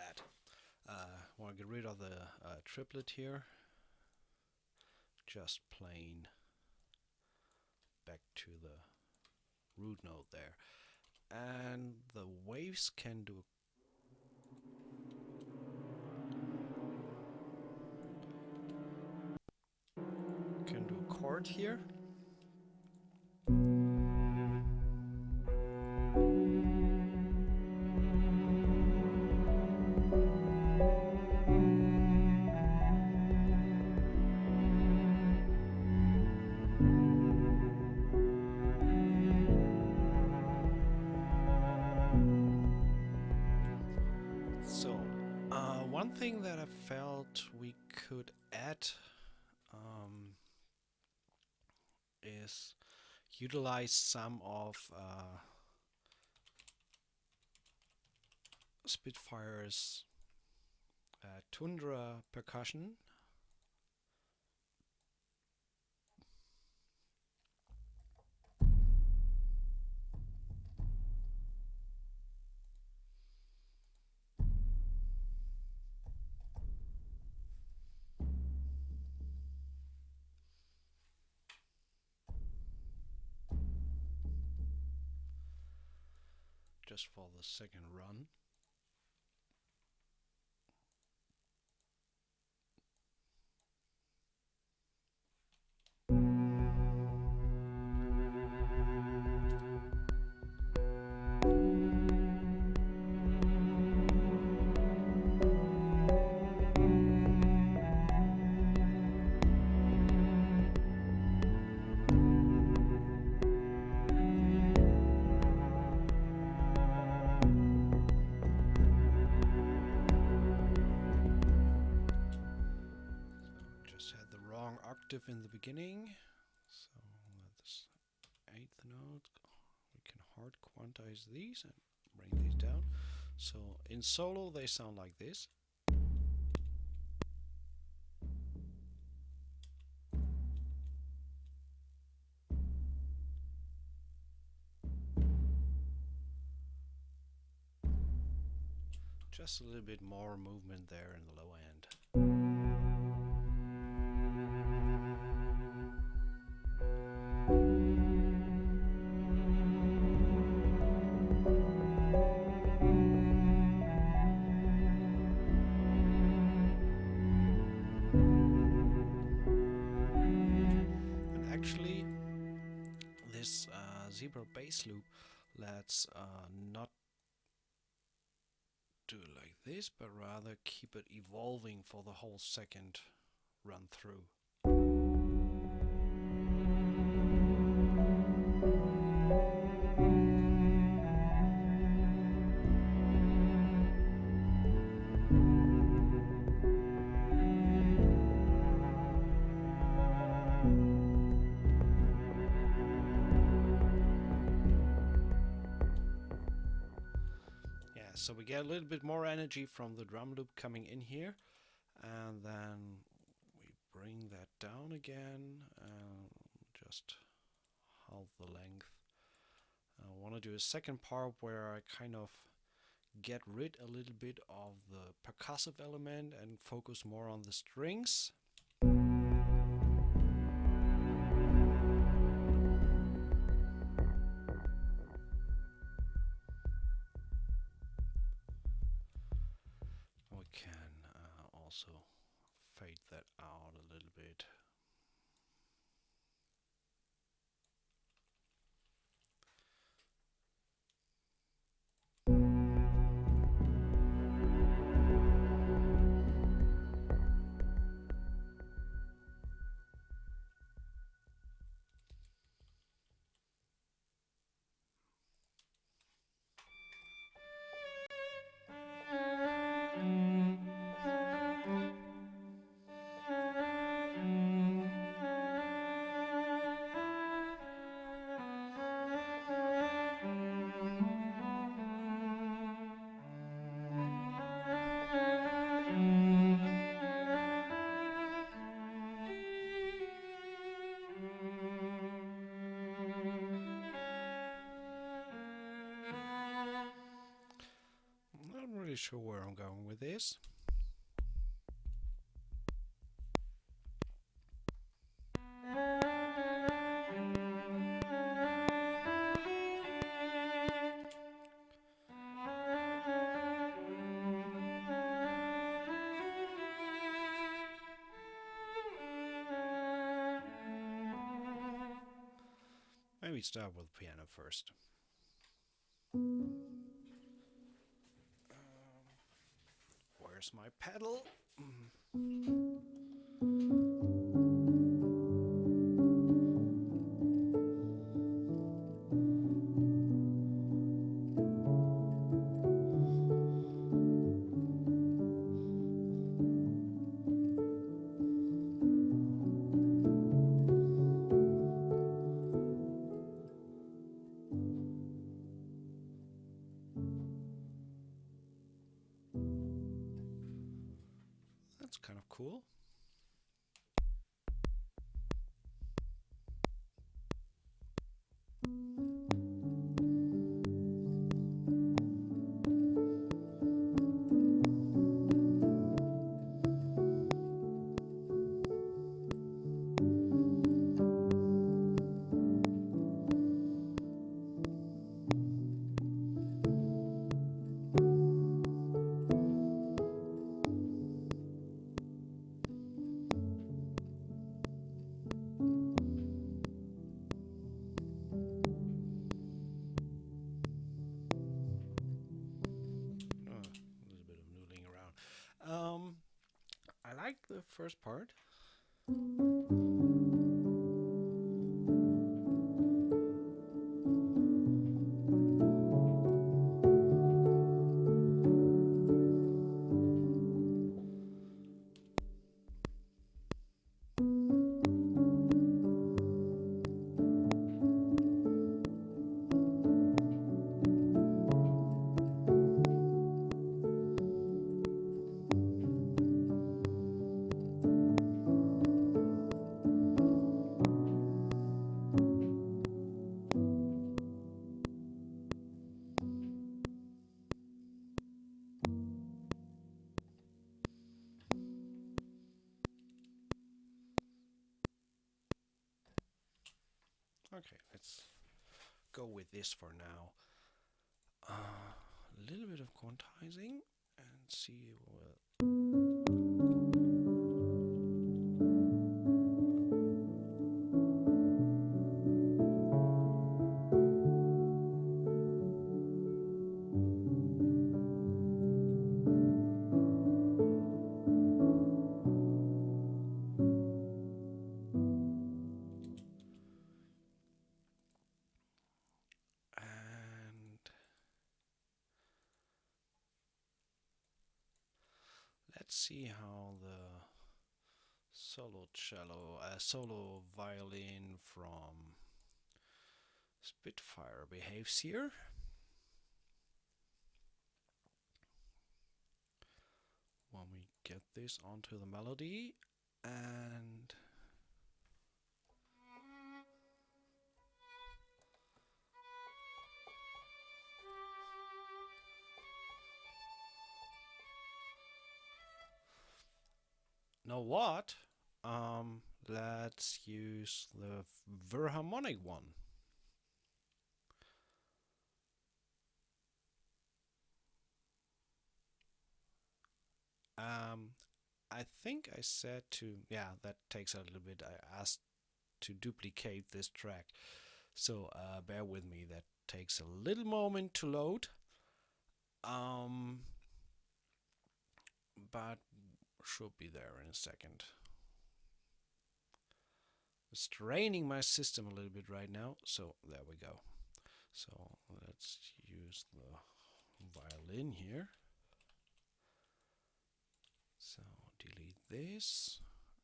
that. Want to get rid of the triplet here. Just plain back to the root note there. And the waves can do a chord here. One thing that I felt we could add is utilize some of Spitfire's Tundra percussion. Just for the second run. In the beginning, so that's 8th note. We can hard quantize these and bring these down. So in solo they sound like this. Just a little bit more movement there in the low end. Zebra bass loop, let's not do it like this, but rather keep it evolving for the whole second run through. So we get a little bit more energy from the drum loop coming in here, and then we bring that down again, just half the length. I want to do a second part where I kind of get rid a little bit of the percussive element and focus more on the strings. Also fade that out a little bit. sure where I'm going with this. Maybe start with piano first. Where's my pedal? That's kind of cool. I like the first part. Okay, let's go with this for now. A little bit of quantizing and see what. Let's see how the solo violin from Spitfire behaves here. When we get this onto the melody and know what? Let's use the verharmonic one. I think I said to, yeah, that takes a little bit. I asked to duplicate this track, so bear with me. That takes a little moment to load. But should be there in a second. Straining my system a little bit right now, so there we go. So let's use the violin here. So delete this,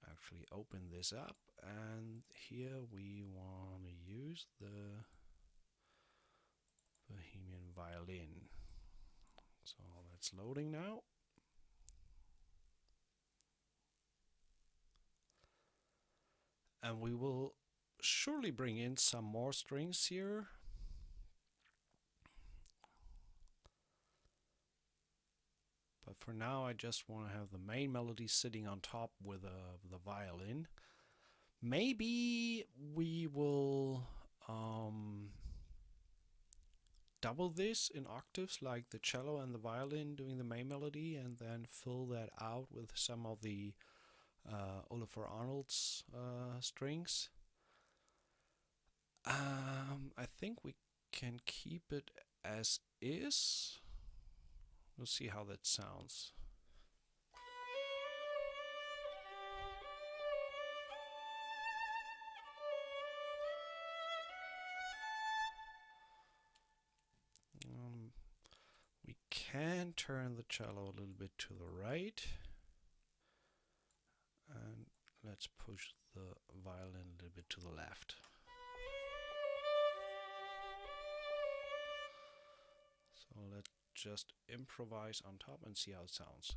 actually open this up, and here we want to use the Bohemian violin. So that's loading now. And we will surely bring in some more strings here. For now, I just want to have the main melody sitting on top with the violin. Maybe we will double this in octaves, like the cello and the violin doing the main melody, and then fill that out with some of the Olafur Arnold's strings. I think we can keep it as is. We'll see how that sounds. We can turn the cello a little bit to the right. And let's push the violin a little bit to the left. So let's just improvise on top and see how it sounds.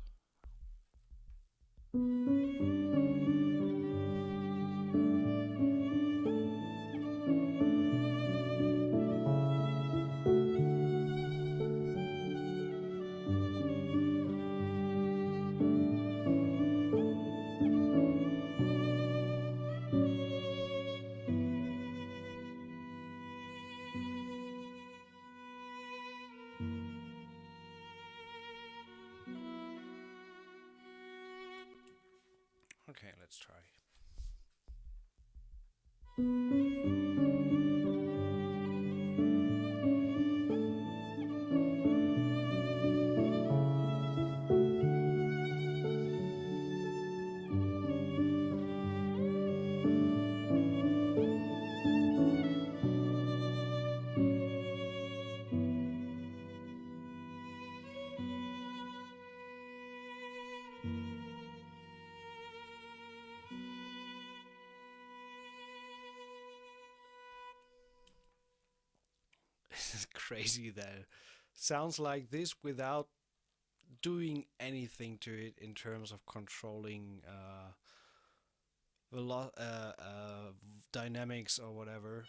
Okay, let's try. This is crazy that sounds like this without doing anything to it in terms of controlling dynamics or whatever.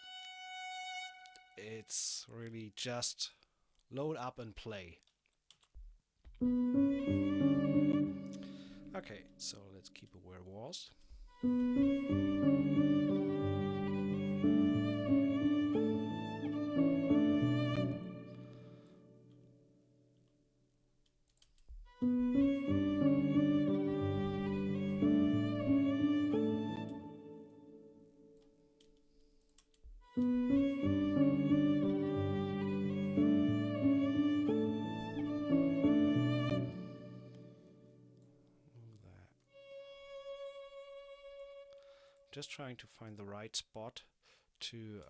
It's really just load up and play. Okay, so let's keep it where it was. Just trying to find the right spot to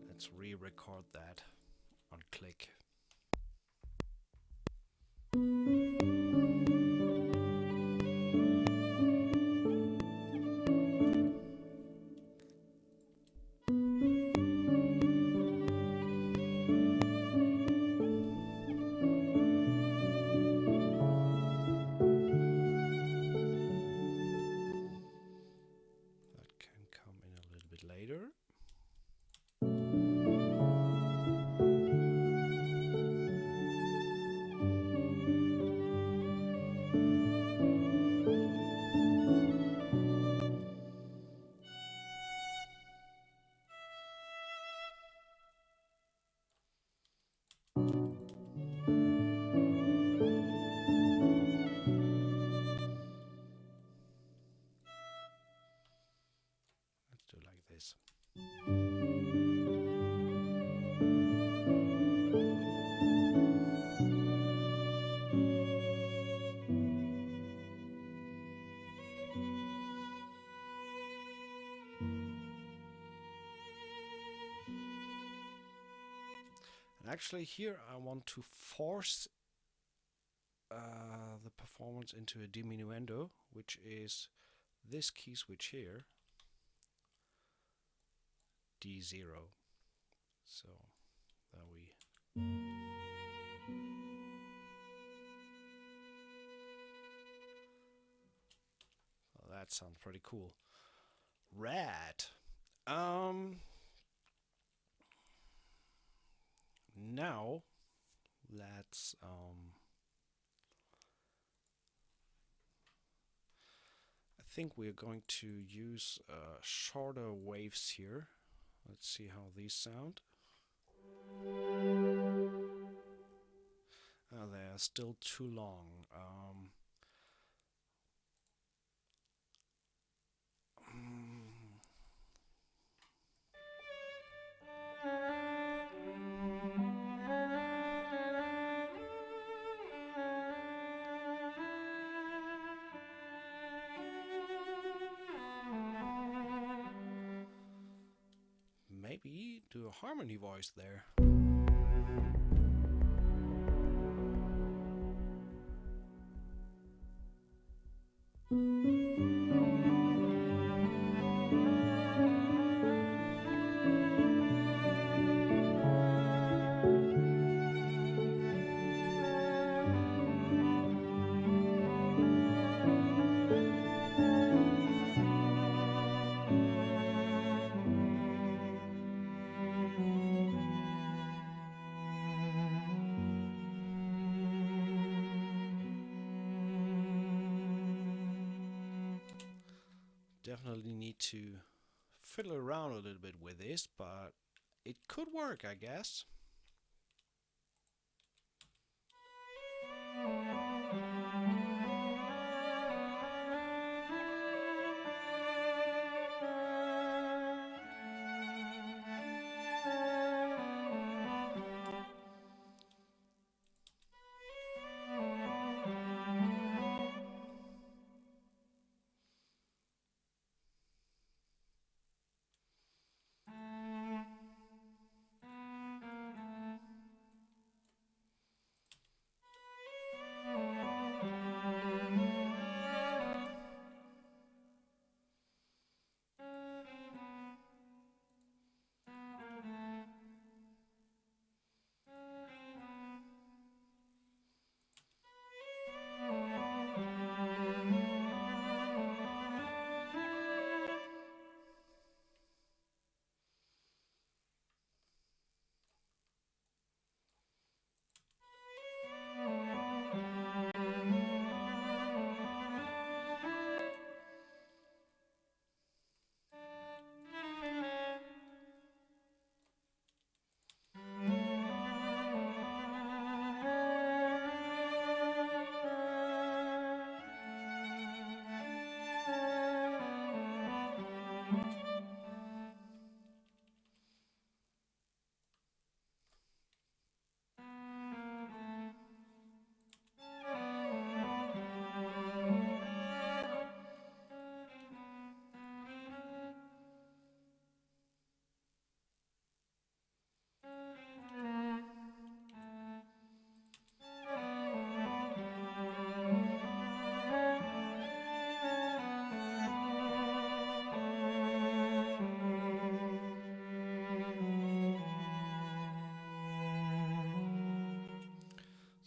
let's re-record that on click. Later. Let's do like this. And actually here I want to force the performance into a diminuendo, which is this key switch here, D0. So that that sounds pretty cool. Rad. Um, Now let's I think we're going to use shorter waves here. Let's see how these sound. They're still too long. Maybe do a harmony voice there. Definitely need to fiddle around a little bit with this, but it could work, I guess.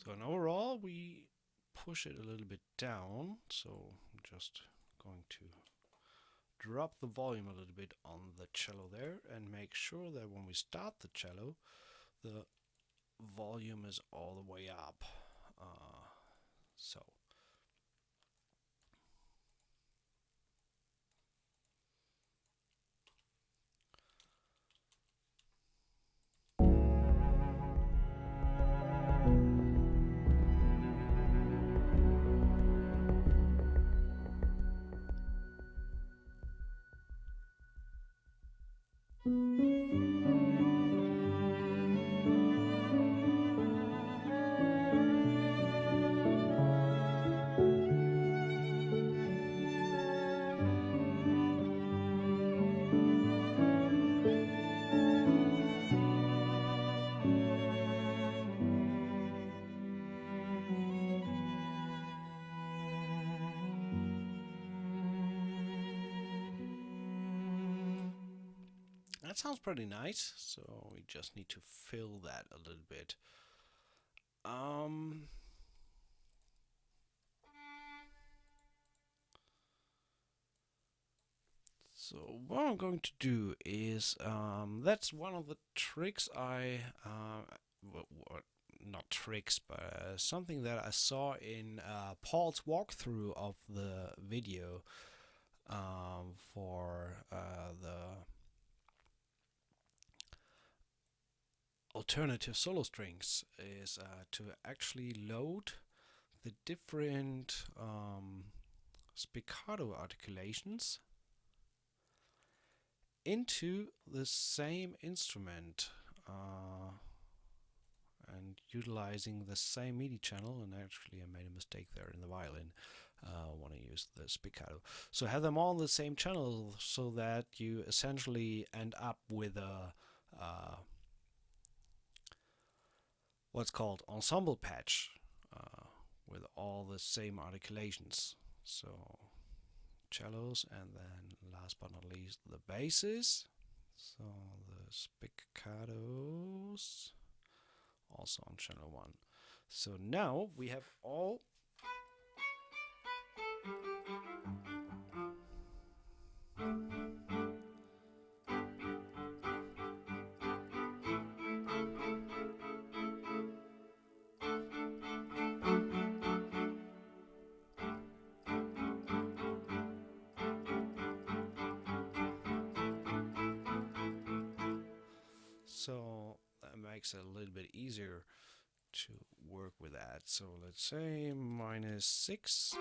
So in overall, we push it a little bit down. So I'm just going to drop the volume a little bit on the cello there and make sure that when we start the cello, the volume is all the way up. So that sounds pretty nice. So we just need to fill that a little bit. Um, So what I'm going to do is, that's one of the tricks not tricks, but something that I saw in Paul's walkthrough of the video for the alternative solo strings, is to actually load the different spiccato articulations into the same instrument and utilizing the same MIDI channel. And actually I made a mistake there in the violin. I want to use the spiccato. So have them all on the same channel so that you essentially end up with a what's called ensemble patch with all the same articulations. So cellos, and then last but not least the basses. So the spiccatos also on channel 1. So now we have all so that makes it a little bit easier to work with that. So let's say -6.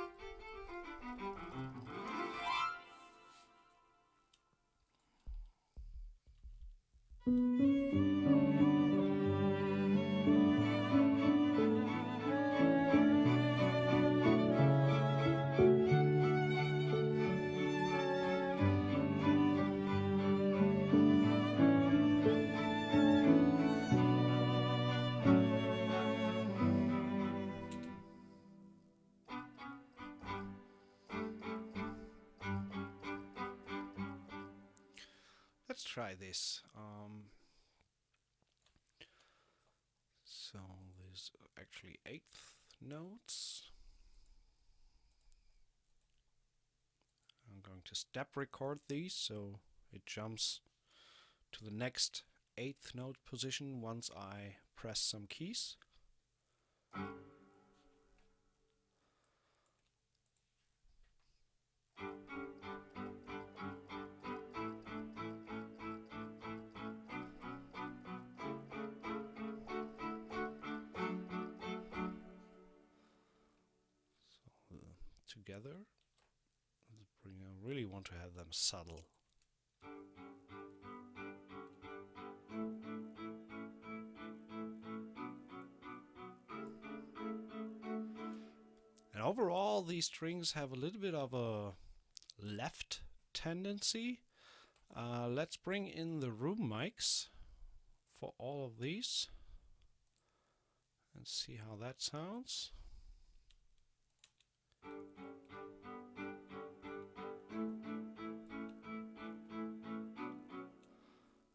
Let's try this. So there's actually 8th notes. I'm going to step record these so it jumps to the next 8th note position once I press some keys. Together. I really want to have them subtle. And overall, these strings have a little bit of a left tendency. Let's bring in the room mics for all of these and see how that sounds.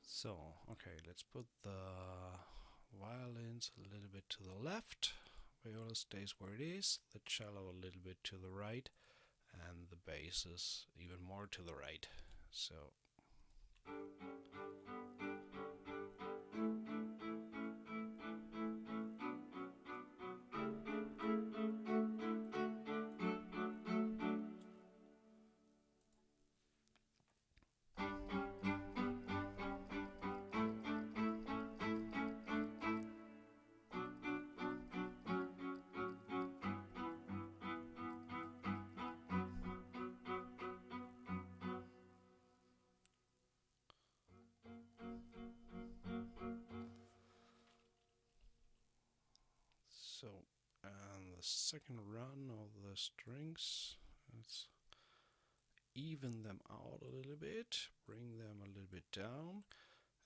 So, okay, let's put the violins a little bit to the left, viola stays where it is, the cello a little bit to the right, and the basses even more to the right. So and the second run of the strings, let's even them out a little bit, bring them a little bit down,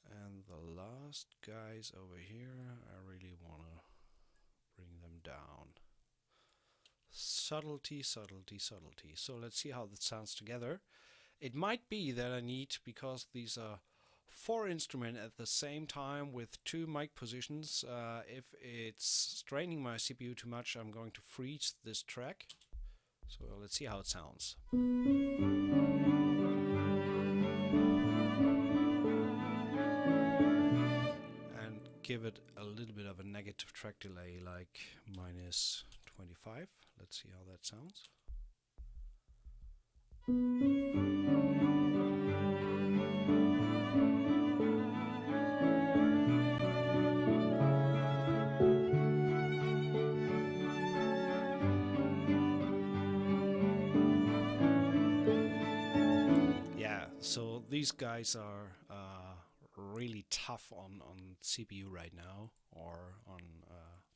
and the last guys over here, I really want to bring them down. Subtlety, subtlety, subtlety. So let's see how that sounds together. It might be that I need, because these are 4 instruments at the same time with 2 mic positions, if it's straining my CPU too much, I'm going to freeze this track. So let's see how it sounds. give it a little bit of a negative track delay, like minus 25. Let's see how that sounds. Yeah, so these guys are really tough on CPU right now, or on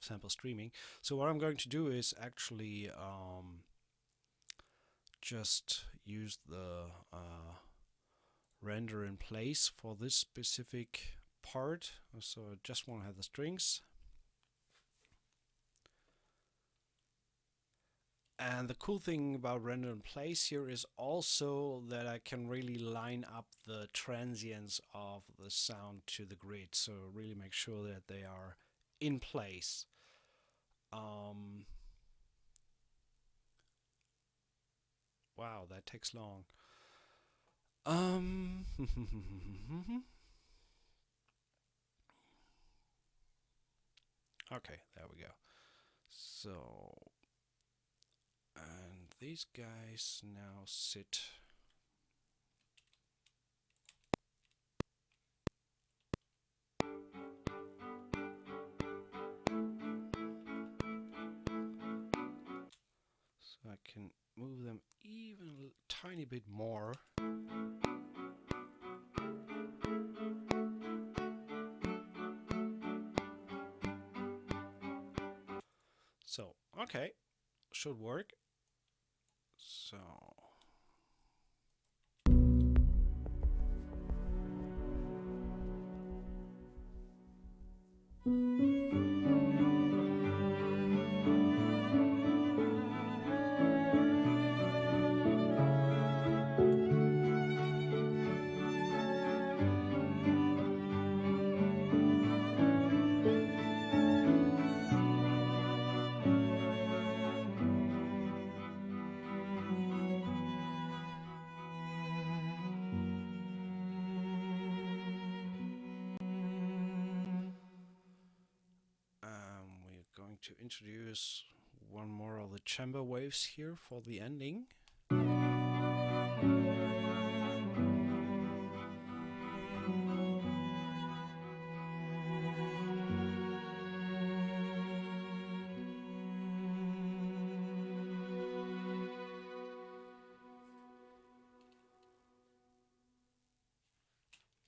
sample streaming. So what I'm going to do is actually just use the render in place for this specific part. So I just want to have the strings. And the cool thing about render in place here is also that I can really line up the transients of the sound to the grid, so really make sure that they are in place. Wow, that takes long. Okay, there we go. So, and these guys now sit. So I can move them even a tiny bit more. So, okay, should work. So we're going to introduce one more of the chamber waves here for the ending.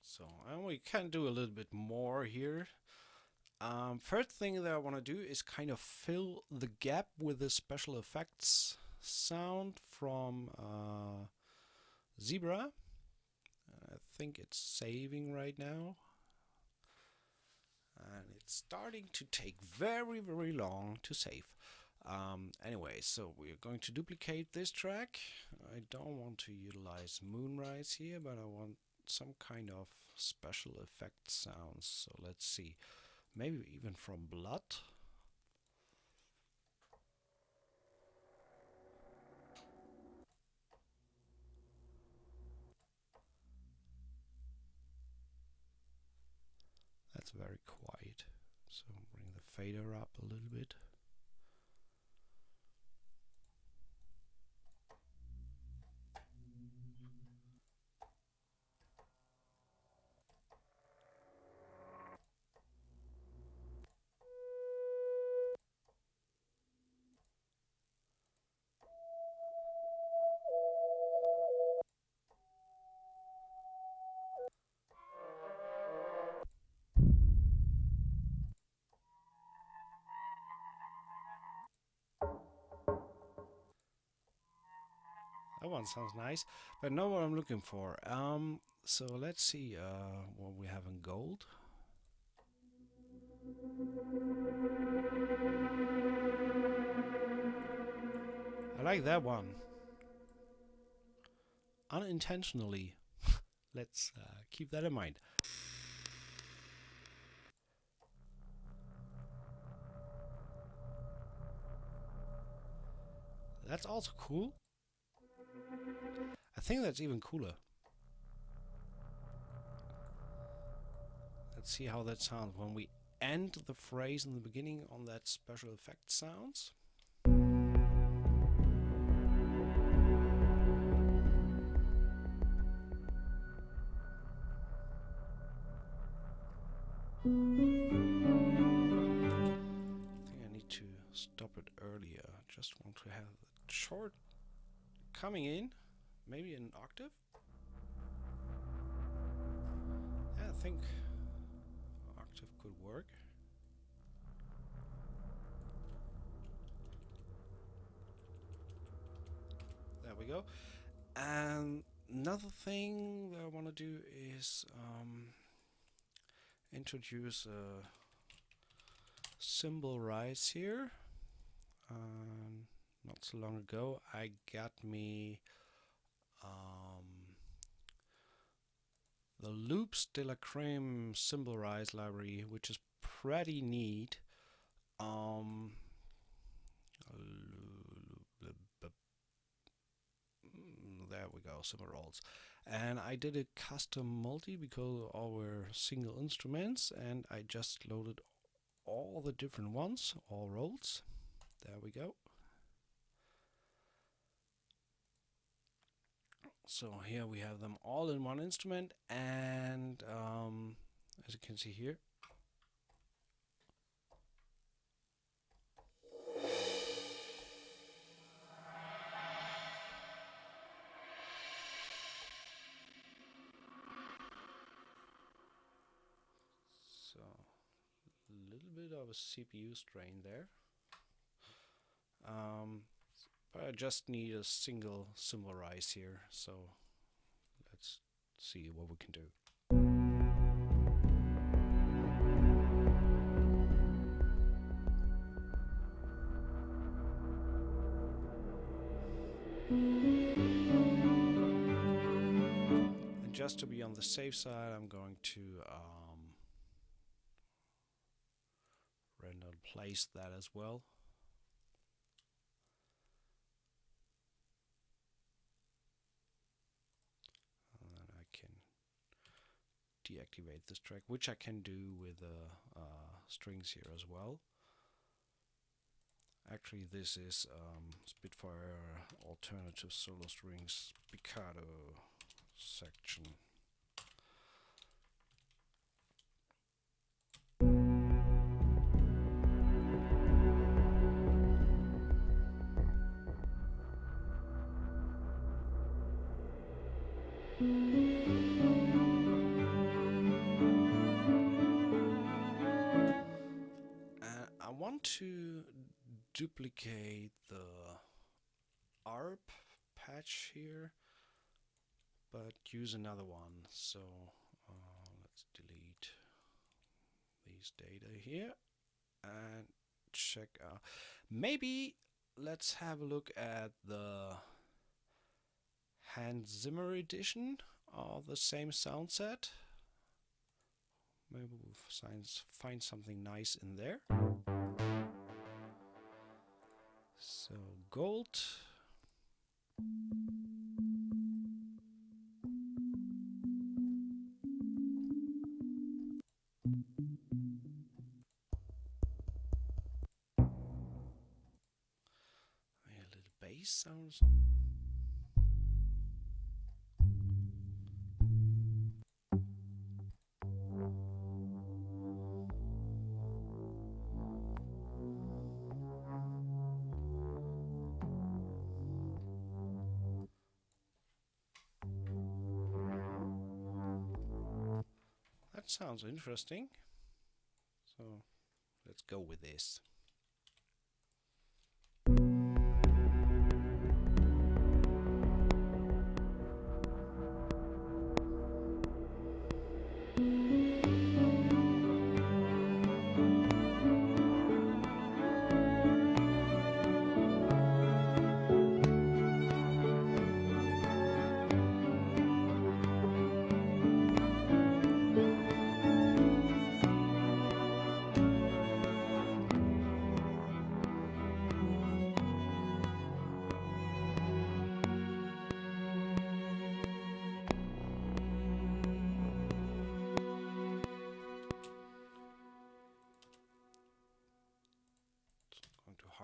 So, and we can do a little bit more here. First thing that I want to do is kind of fill the gap with the special effects sound from Zebra. I think it's saving right now. And it's starting to take very, very long to save. Anyway, so we're going to duplicate this track. I don't want to utilize Moonrise here, but I want some kind of special effect sounds. So let's see. Maybe even from Blood. That's very quiet. So bring the fader up a little bit. That one sounds nice, but not what I'm looking for. So let's see what we have in gold. I like that one. Unintentionally. Let's keep that in mind. That's also cool. I think that's even cooler. Let's see how that sounds when we end the phrase in the beginning on that special effect sounds. I think I need to stop it earlier. Just want to have the short coming in, maybe an octave. Yeah, I think octave could work. There we go. And another thing that I want to do is introduce a cymbal rise here. Not so long ago I got me the Loops de la Creme cymbal rise library, which is pretty neat. There we go, cymbal rolls. And I did a custom multi because all were single instruments, and I just loaded all the different ones, all rolls. There we go. So here we have them all in one instrument, and as you can see here, so a little bit of a CPU strain there. But I just need a single cymbal rise here, so let's see what we can do. And just to be on the safe side, I'm going to random place that as well. Deactivate this track, which I can do with strings here as well. Actually, this is Spitfire alternative solo strings picado section. I want to duplicate the ARP patch here, but use another one. So let's delete these data here and check out. Maybe let's have a look at the Hans Zimmer edition of the same sound set. Maybe we'll find something nice in there. So gold. A little bass sounds. That sounds interesting. So let's go with this.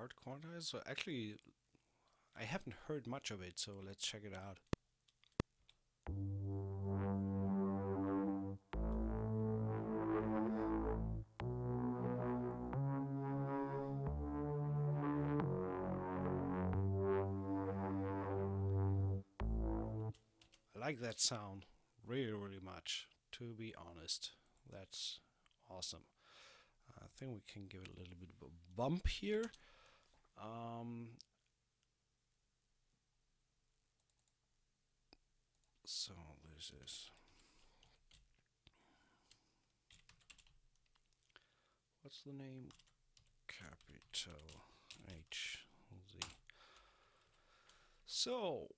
hard quantized. So actually, I haven't heard much of it, so let's check it out. I like that sound really, really much, to be honest. That's awesome. I think we can give it a little bit of a bump here. So this is, what's the name? Capital H Z. So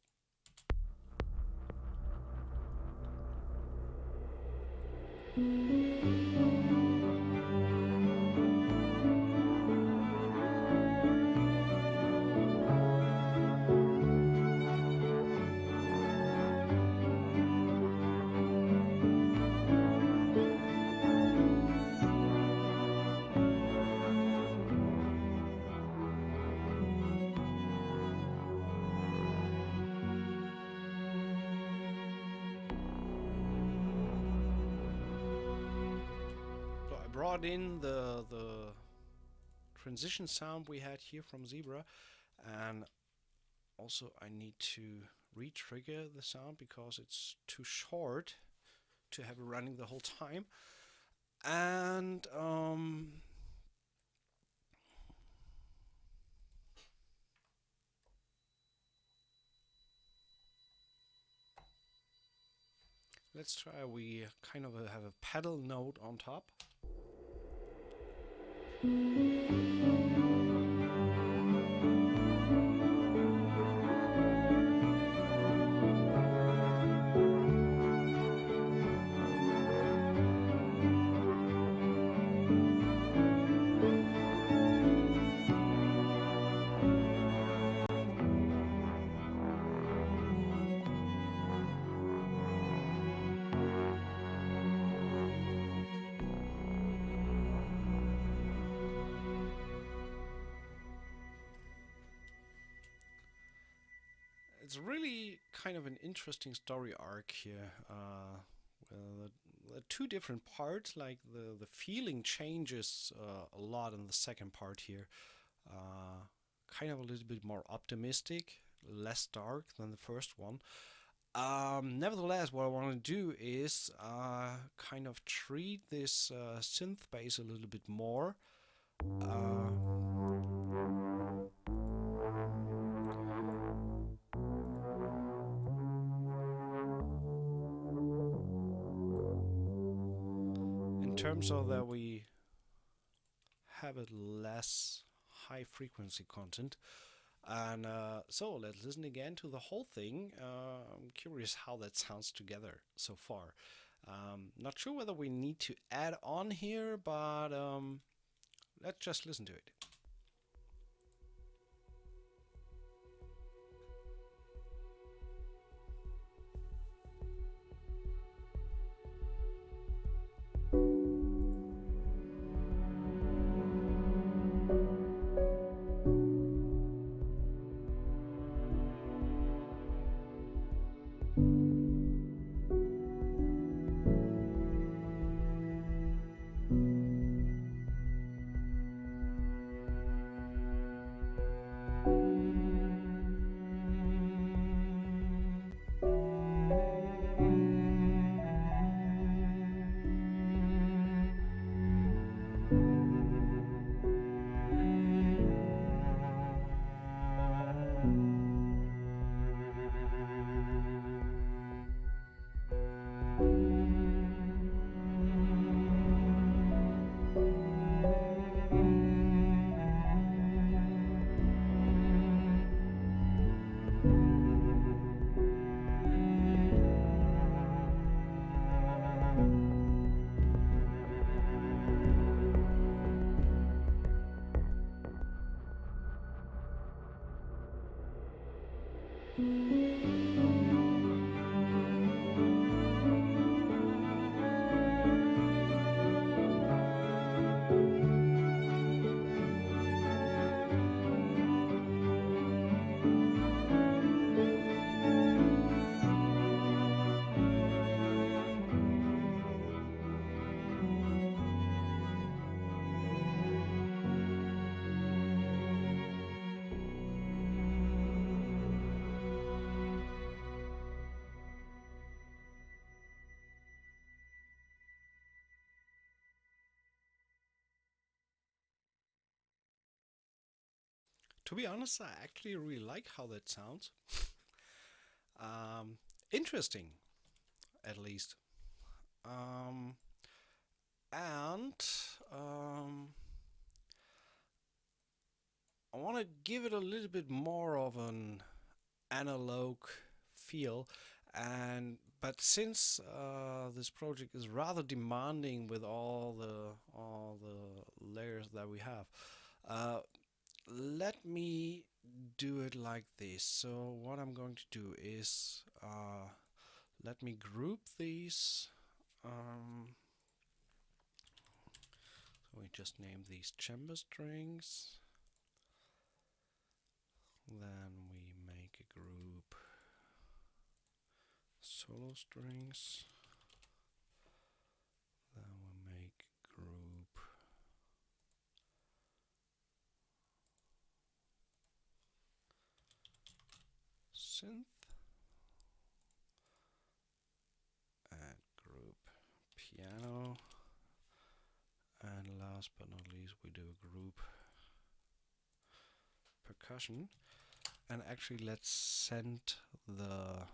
I brought in the transition sound we had here from Zebra, and also I need to re-trigger the sound because it's too short to have it running the whole time. And let's try, we kind of have a pedal note on top. It's really kind of an interesting story arc here. The two different parts, like the feeling changes a lot in the second part here. Kind of a little bit more optimistic, less dark than the first one. Nevertheless, what I want to do is kind of treat this synth bass a little bit more. In terms of that we have a less high frequency content. And so let's listen again to the whole thing. I'm curious how that sounds together so far. Not sure whether we need to add on here, but let's just listen to it. To be honest, I actually really like how that sounds. Interesting, at least. Um, and I want to give it a little bit more of an analog feel, and but since this project is rather demanding with all the layers that we have, uh, let me do it like this. So what I'm going to do is let me group these. So we just name these chamber strings. Then we make a group solo strings. Then we make group synth and group piano. And last but not least, we do a group percussion. And actually, let's send the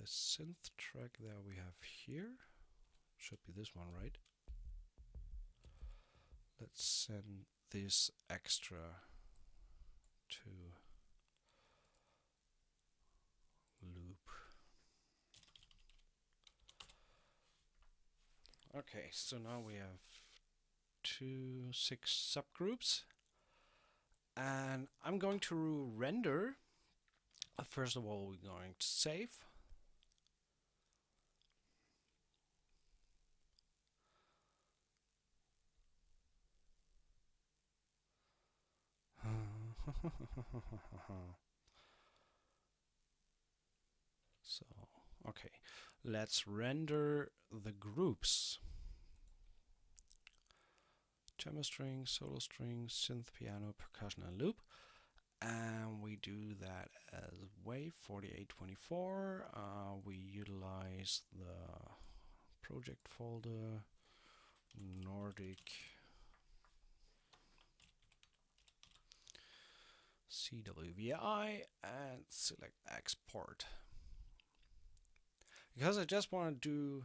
synth track that we have here. Should be this one, right? Let's send this extra to loop. Okay, so now we have 6 subgroups, and I'm going to render. First of all, we're going to save. So, okay, let's render the groups. Chamber string, solo string, synth, piano, percussion, and loop. And we do that as wave 4824. We utilize the project folder, Nordic CWVI, and select export. Because I just want to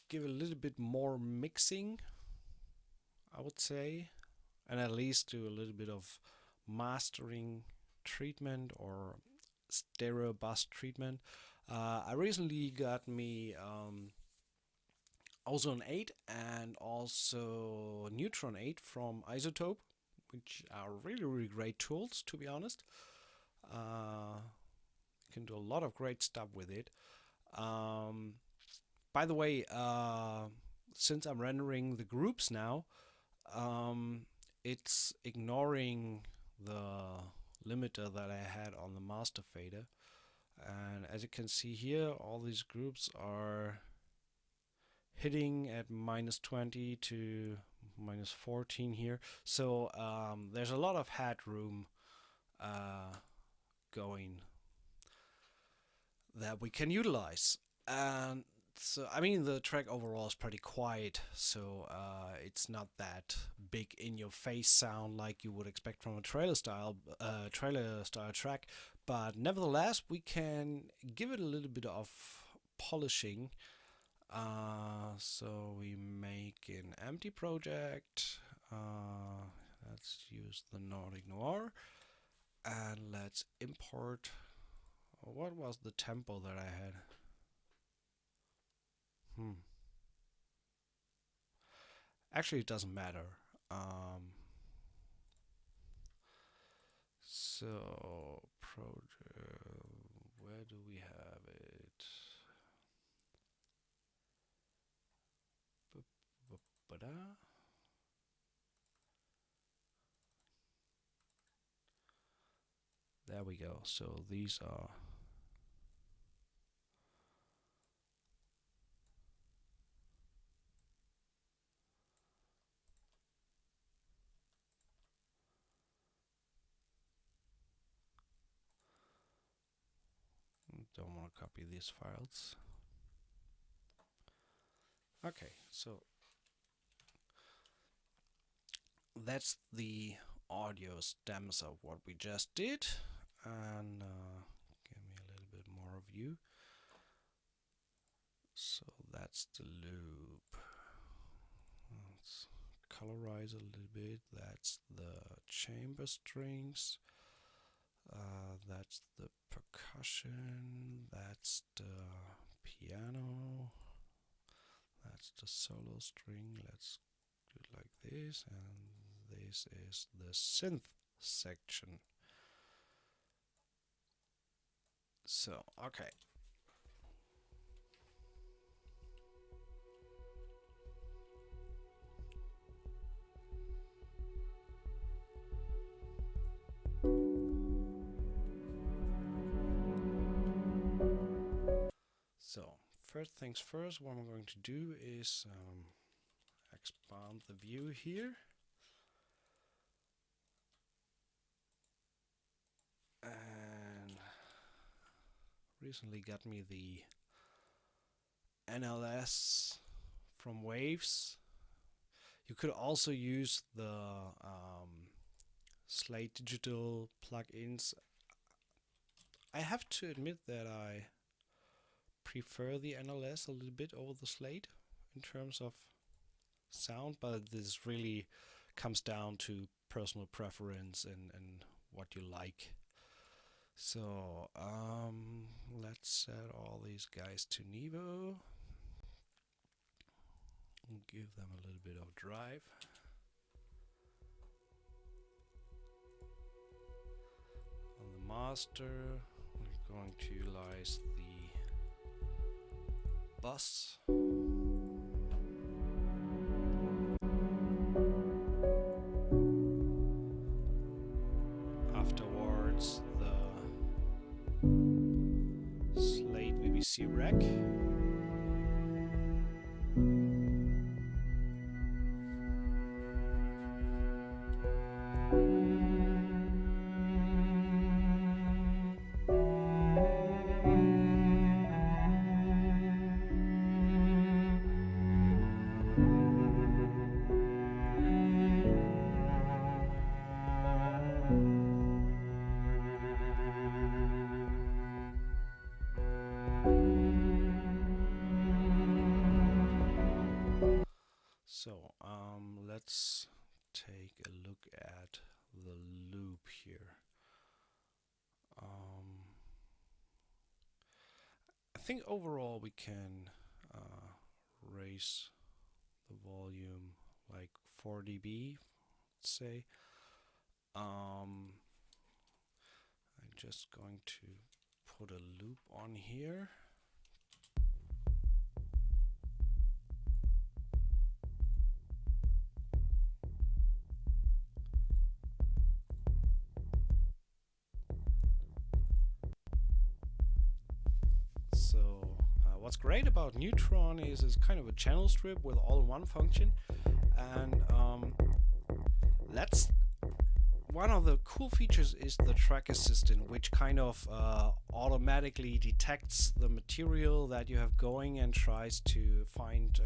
give a little bit more mixing, I would say, and at least do a little bit of mastering treatment or stereo bus treatment. I recently got me Ozone 8 and also Neutron 8 from Isotope, which are really, really great tools, to be honest. You can do a lot of great stuff with it. By the way, since I'm rendering the groups now, it's ignoring the limiter that I had on the master fader. And as you can see here, all these groups are hitting at -20 to -14 here. So there's a lot of headroom going that we can utilize. And so, I mean, the track overall is pretty quiet, so it's not that big in your face sound like you would expect from a trailer style track. But nevertheless, we can give it a little bit of polishing. So we make an empty project. Let's use the Nordic Noir, and let's import. What was the tempo that I had? Actually, it doesn't matter. So project, where do we have it? Ba-da. There we go. So these are don't want to copy these files. Okay, so that's the audio stems of what we just did. And give me a little bit more view. So that's the loop. Let's colorize a little bit. That's the chamber strings. That's the percussion. That's the piano. That's the solo string. Let's do it like this. And this is the synth section. So, okay. So, first things first, what I'm going to do is expand the view here. And recently got me the NLS from Waves. You could also use the Slate Digital plugins. I have to admit that I prefer the NLS a little bit over the Slate in terms of sound, but this really comes down to personal preference and what you like. So let's set all these guys to Niveau and give them a little bit of drive. On the master, we're going to utilize the bus. Afterwards, the Slate VBC rack. So let's take a look at the loop here. I think overall we can raise the volume like 4 dB, let's say. I'm just going to put a loop on here. What's great about Neutron is it's kind of a channel strip with all-in-one function, and that's one of the cool features is the track assistant, which kind of automatically detects the material that you have going and tries to find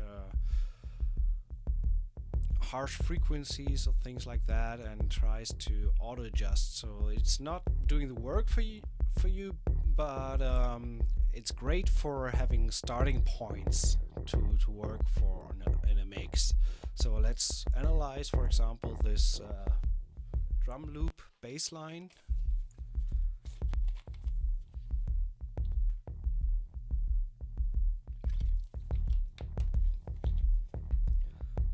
harsh frequencies or things like that, and tries to auto adjust. So it's not doing the work for you, but it's great for having starting points to work for in a mix. So let's analyze, for example, this drum loop bass line.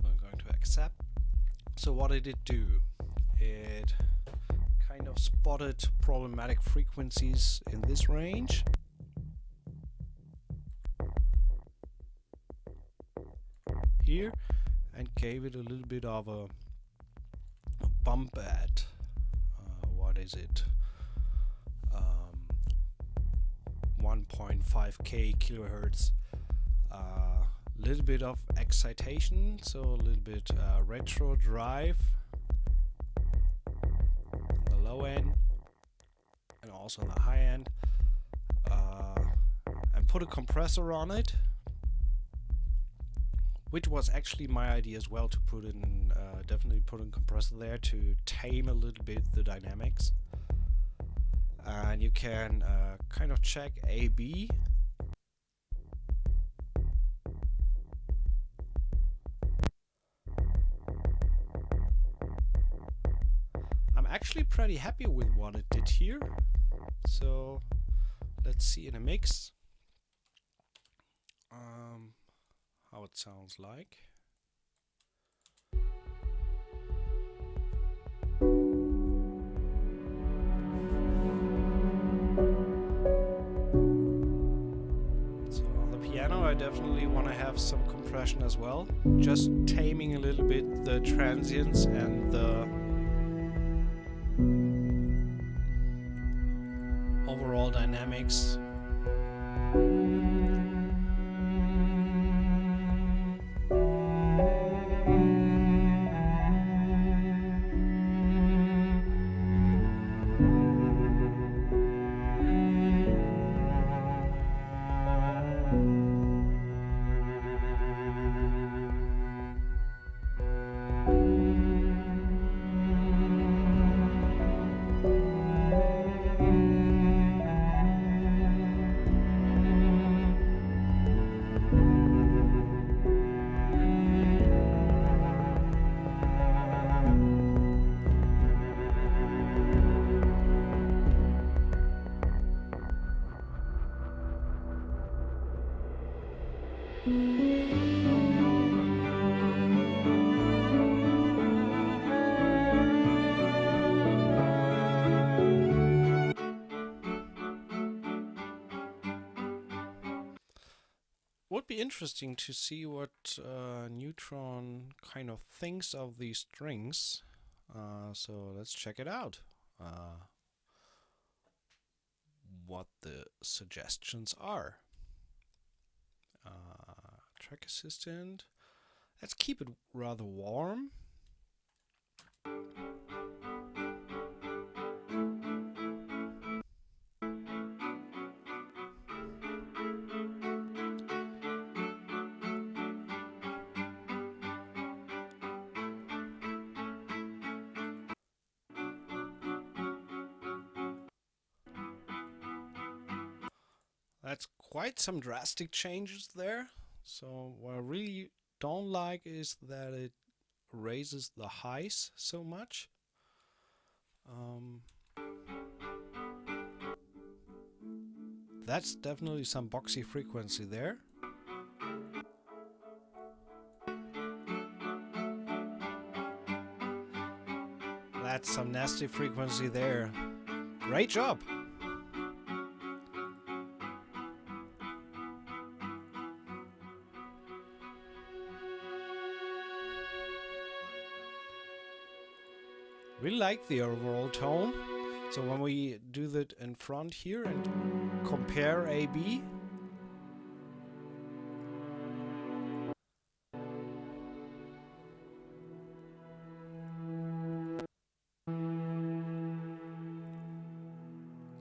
I'm going to accept. So what did it do? It kind of spotted problematic frequencies in this range. Here, and gave it a little bit of a bump at what is it, 1.5k kilohertz, little bit of excitation, so a little bit retro drive on the low end and also on the high end, and put a compressor on it. which was actually my idea as well, to put in definitely put in compressor there to tame a little bit the dynamics. And you can kind of check A/B. I'm actually pretty happy with what it did here. So let's see in a mix how it sounds like. So on the piano I definitely want to have some compression as well, just taming a little bit the transients and the overall dynamics. Would be interesting to see what Neutron kind of thinks of these strings. So let's check it out. What the suggestions are. Track assistant. Let's keep it rather warm. That's quite some drastic changes there. So what I really don't like is that it raises the highs so much. That's definitely some boxy frequency there. That's some nasty frequency there. Great job! Really like the overall tone. So when we do that in front here and compare A/B,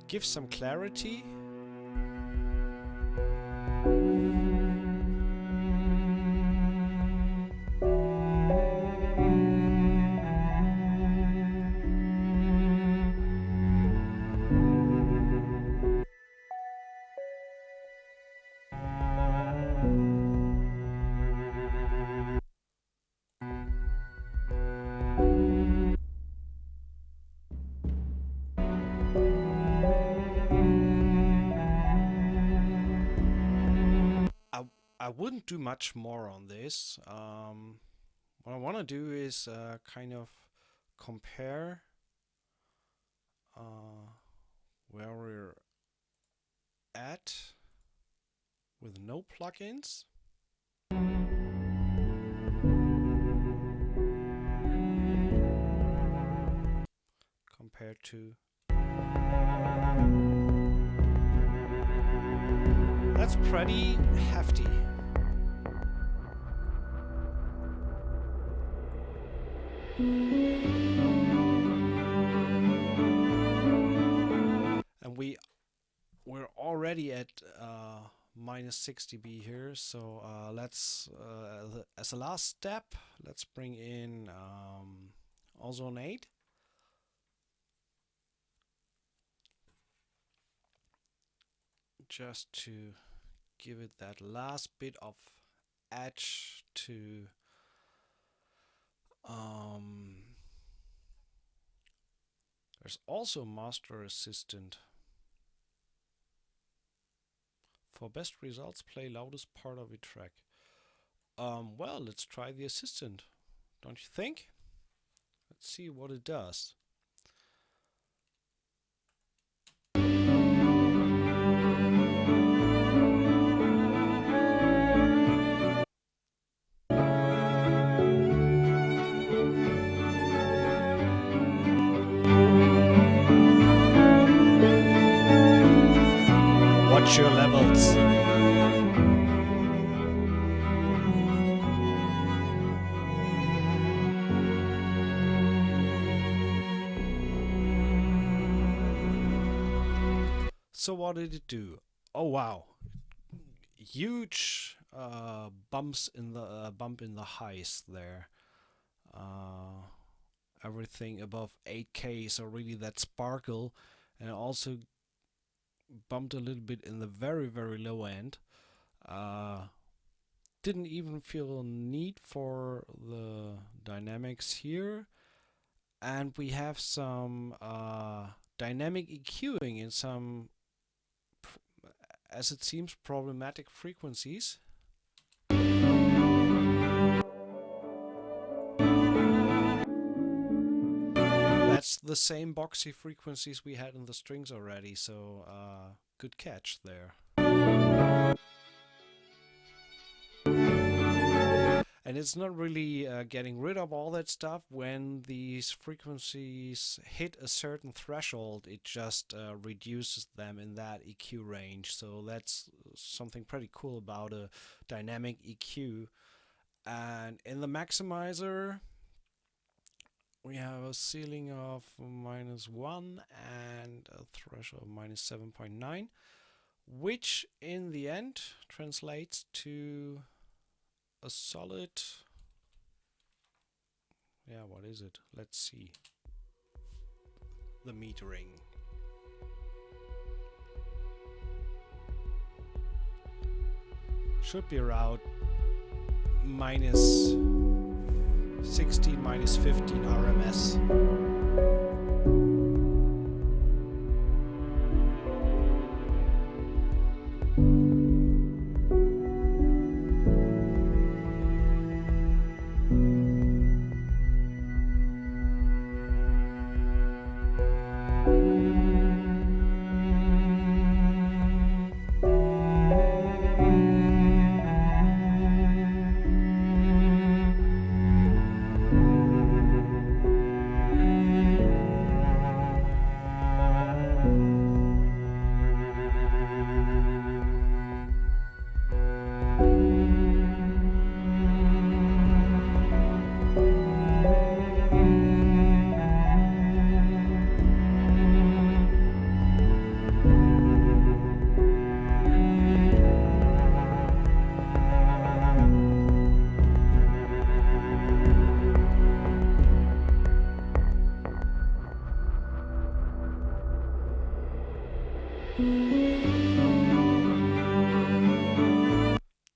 give some clarity. I wouldn't do much more on this. What I want to do is kind of compare where we're at with no plugins. Compared to... That's pretty hefty. And we're already at minus 6 dB here. So let's, as a last step, let's bring in ozone 8. Just to give it that last bit of edge to there's also master assistant. For best results, play loudest part of a track. Well, let's try the assistant, don't you think? Let's see what it does. Watch your levels. So what did it do? Oh wow, huge bump in the highs there. Everything above 8K, so really that sparkle, and also bumped a little bit in the very, very low end. Didn't even feel a need for the dynamics here. And we have some dynamic EQing in some, as it seems, problematic frequencies. That's the same boxy frequencies we had in the strings already, so good catch there. And it's not really getting rid of all that stuff. When these frequencies hit a certain threshold, it just reduces them in that EQ range. So that's something pretty cool about a dynamic EQ. And in the maximizer, we have a ceiling of -1 and a threshold of -7.9, which in the end translates to a solid, yeah, what is it? Let's see. The metering. Should be around -16, -15 RMS.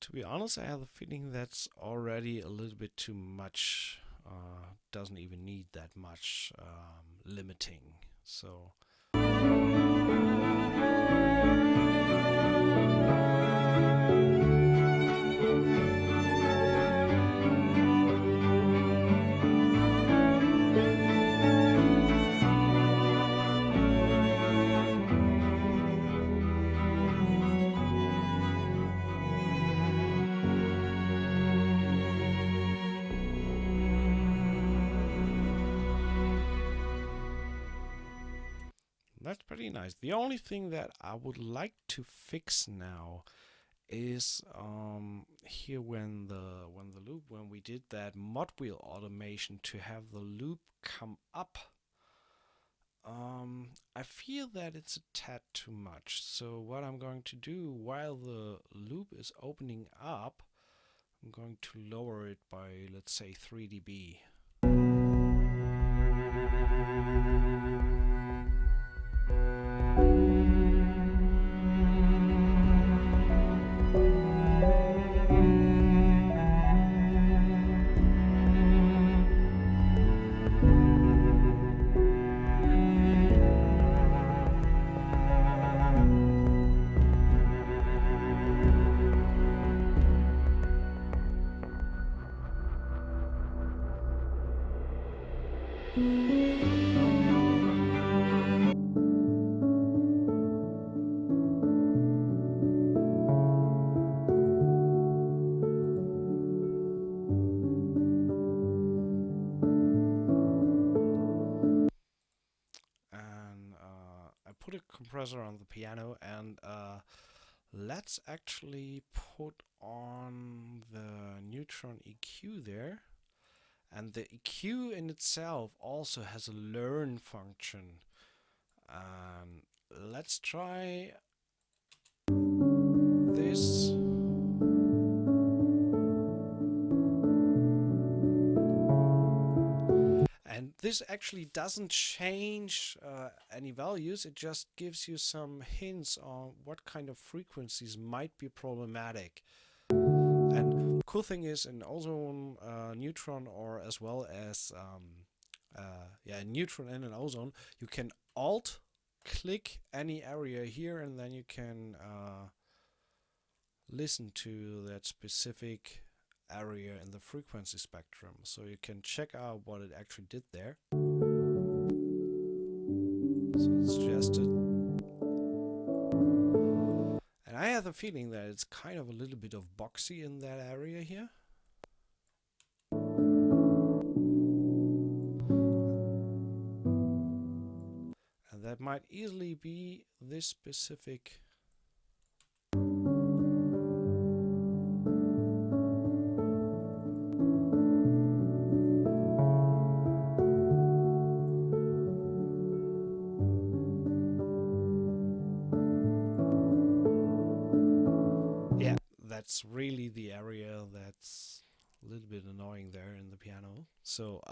To be honest, I have the feeling that's already a little bit too much. Doesn't even need that much limiting. So. That's pretty nice. The only thing that I would like to fix now is here when we did that mod wheel automation to have the loop come up. I feel that it's a tad too much. So what I'm going to do while the loop is opening up, I'm going to lower it by, let's say, 3 dB. And I put a compressor on the piano, and let's actually put on the neutron EQ there. And the EQ in itself also has a learn function. And let's try this. And this actually doesn't change any values, it just gives you some hints on what kind of frequencies might be problematic. And the cool thing is, in ozone, neutron, or as well as neutron and an ozone, you can alt click any area here, and then you can listen to that specific area in the frequency spectrum, so you can check out what it actually did there. So it's just and I have the feeling that it's kind of a little bit of boxy in that area here. And that might easily be this specific . That's really the area that's a little bit annoying there in the piano. So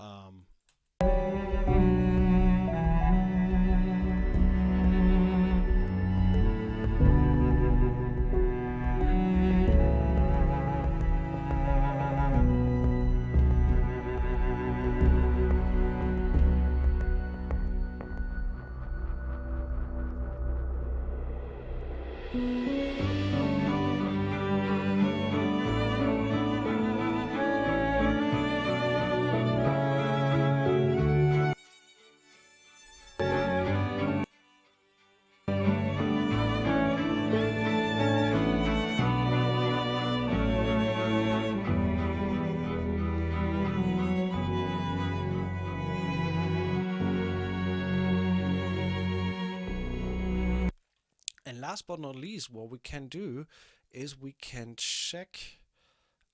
last but not least, what we can do is we can check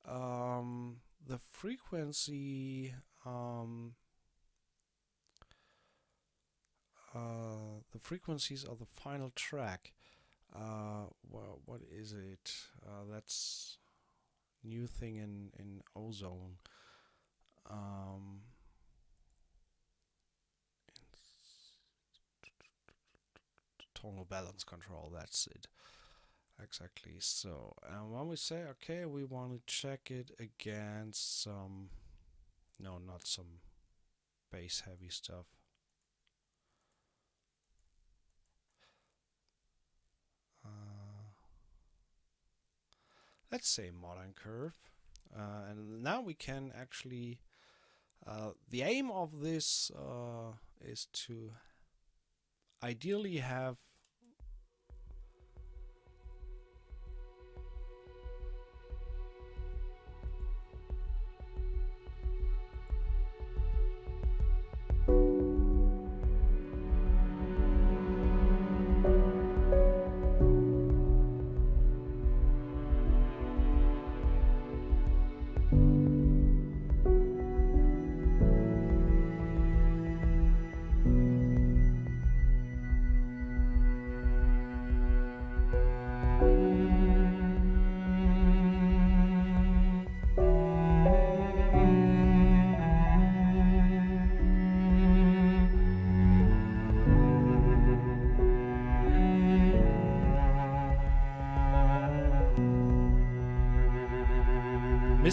the frequency, the frequencies of the final track. Well, what is it? That's new thing in ozone. Tonal balance control, that's it. Exactly. So, and when we say, okay, we want to check it against some, no, not some bass heavy stuff. Let's say modern curve. And now we can actually, the aim of this is to ideally have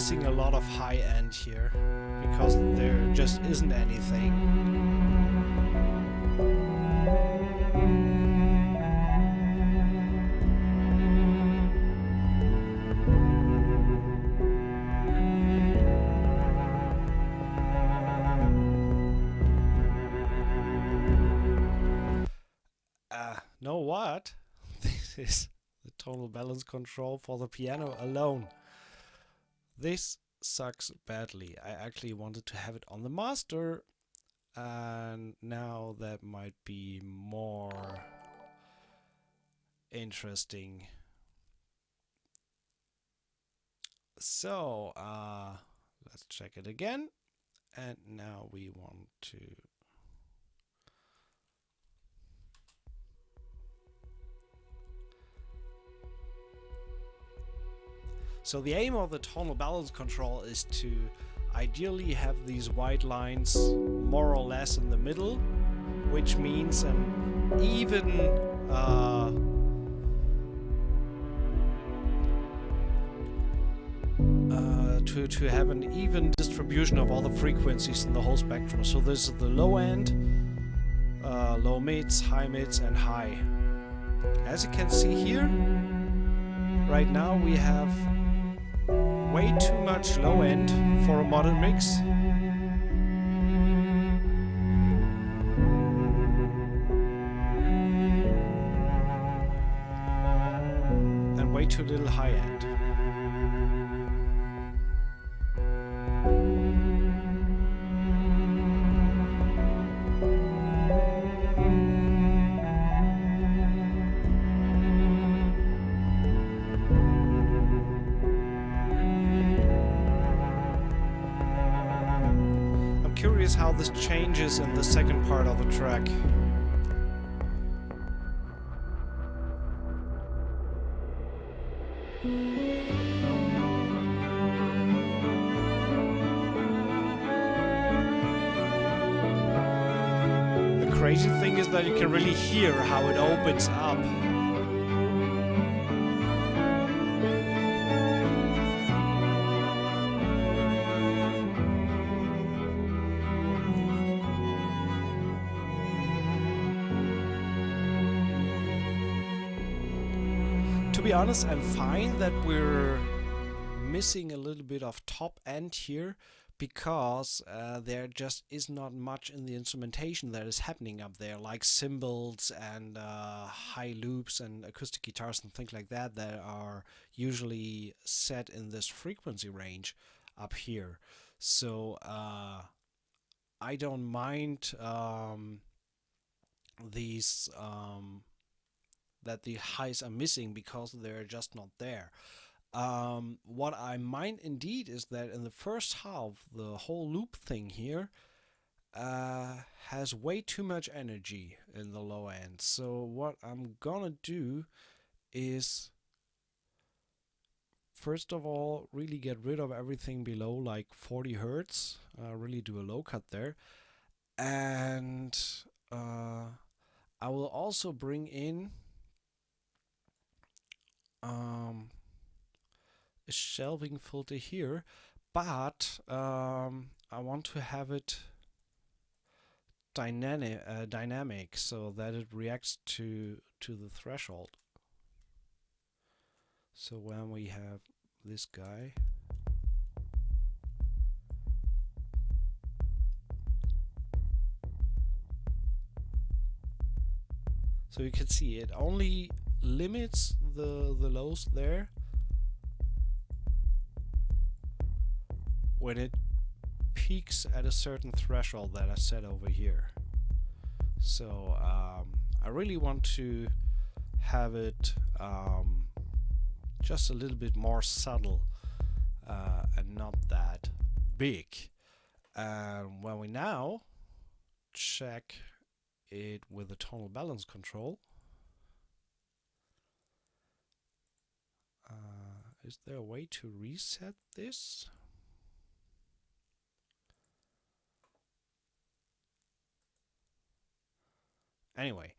missing a lot of high end here because there just isn't anything. Know what? This is the tonal balance control for the piano alone. This sucks badly. I actually wanted to have it on the master, and now that might be more interesting. So, let's check it again. And now we want to so the aim of the tonal balance control is to ideally have these white lines more or less in the middle, which means an even to have an even distribution of all the frequencies in the whole spectrum. So this is the low end, low mids, high mids, and high. As you can see here, right now we have way too much low end for a modern mix. And way too little high end. Curious how this changes in the second part of the track. The crazy thing is that you can really hear how it opens up. To be honest, I'm fine that we're missing a little bit of top end here, because there just is not much in the instrumentation that is happening up there, like cymbals and high loops and acoustic guitars and things like that that are usually set in this frequency range up here. So I don't mind these that the highs are missing because they're just not there. What I mind indeed is that in the first half, the whole loop thing here has way too much energy in the low end. So what I'm gonna do is, first of all, really get rid of everything below like 40 Hertz, really do a low cut there. And I will also bring in a shelving filter here, but I want to have it dynamic so that it reacts to the threshold. So when we have this guy, so you can see it only limits the lows there when it peaks at a certain threshold that I set over here. So I really want to have it just a little bit more subtle and not that big. When we now check it with the tonal balance control, is there a way to reset this? Anyway,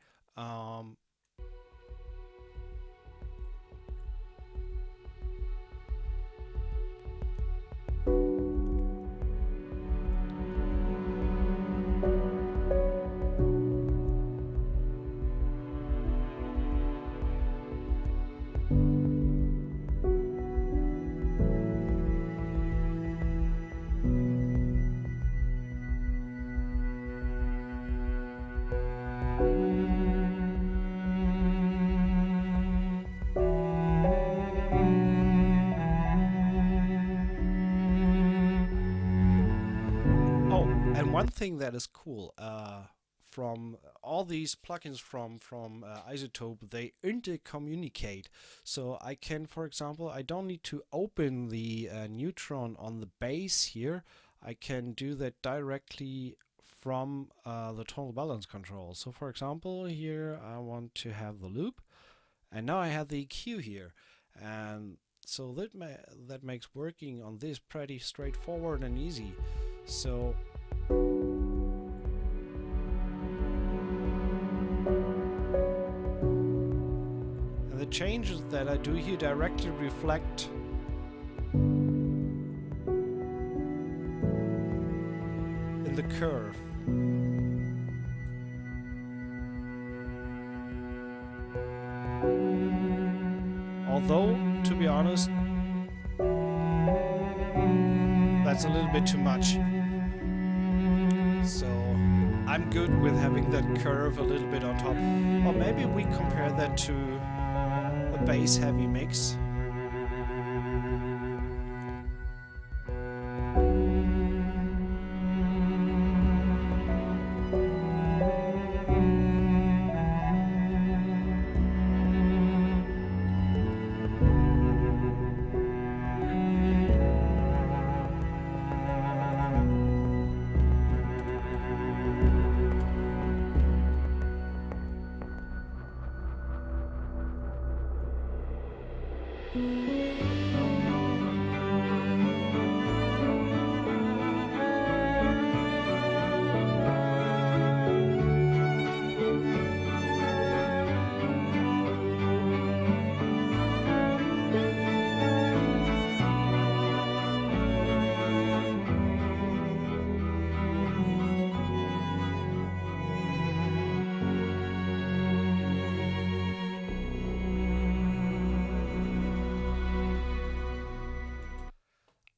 one thing that is cool, from all these plugins from Isotope, they intercommunicate. So I can, for example, I don't need to open the neutron on the bass here. I can do that directly from the tonal balance control. So for example, here I want to have the loop, and now I have the EQ here, and so that makes working on this pretty straightforward and easy. So and the changes that I do here directly reflect in the curve. Although, to be honest, that's a little bit too much. So I'm good with having that curve a little bit on top. Or maybe we compare that to a bass heavy mix.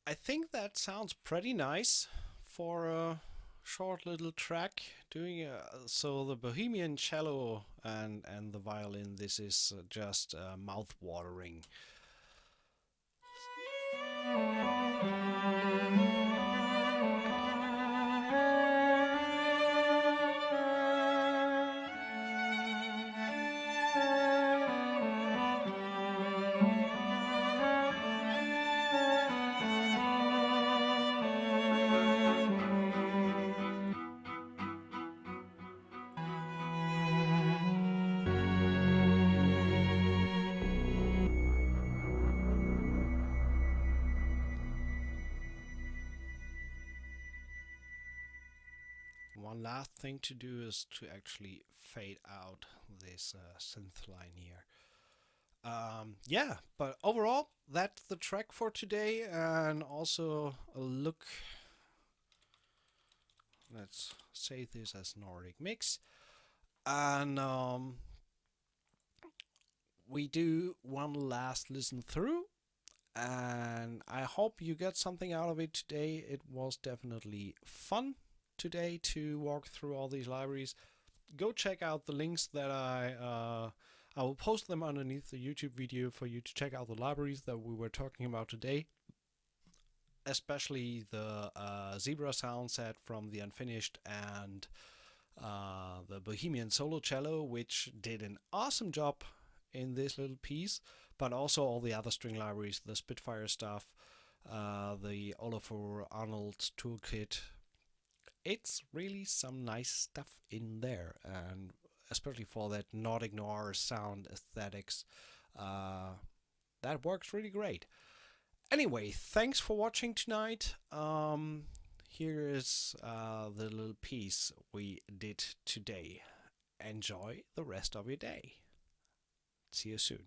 I think that sounds pretty nice for a short little track. Doing so the Bohemian cello and the violin. This is just mouth watering. One last thing to do is to actually fade out this synth line here. Yeah, but overall, that's the track for today, and also a look. Let's say this as Nordic mix, and we do one last listen through, and I hope you got something out of it today. It was definitely fun today to walk through all these libraries. Go check out the links that I will post them underneath the YouTube video for you to check out the libraries that we were talking about today, especially the Zebra sound set from the Unfinished and the Bohemian solo cello, which did an awesome job in this little piece, but also all the other string libraries, the Spitfire stuff, the Olafur Arnold's toolkit. It's really some nice stuff in there, and especially for that Nordic Noir sound aesthetics, that works really great. Anyway, thanks for watching tonight. Here is the little piece we did today. Enjoy the rest of your day. See you soon.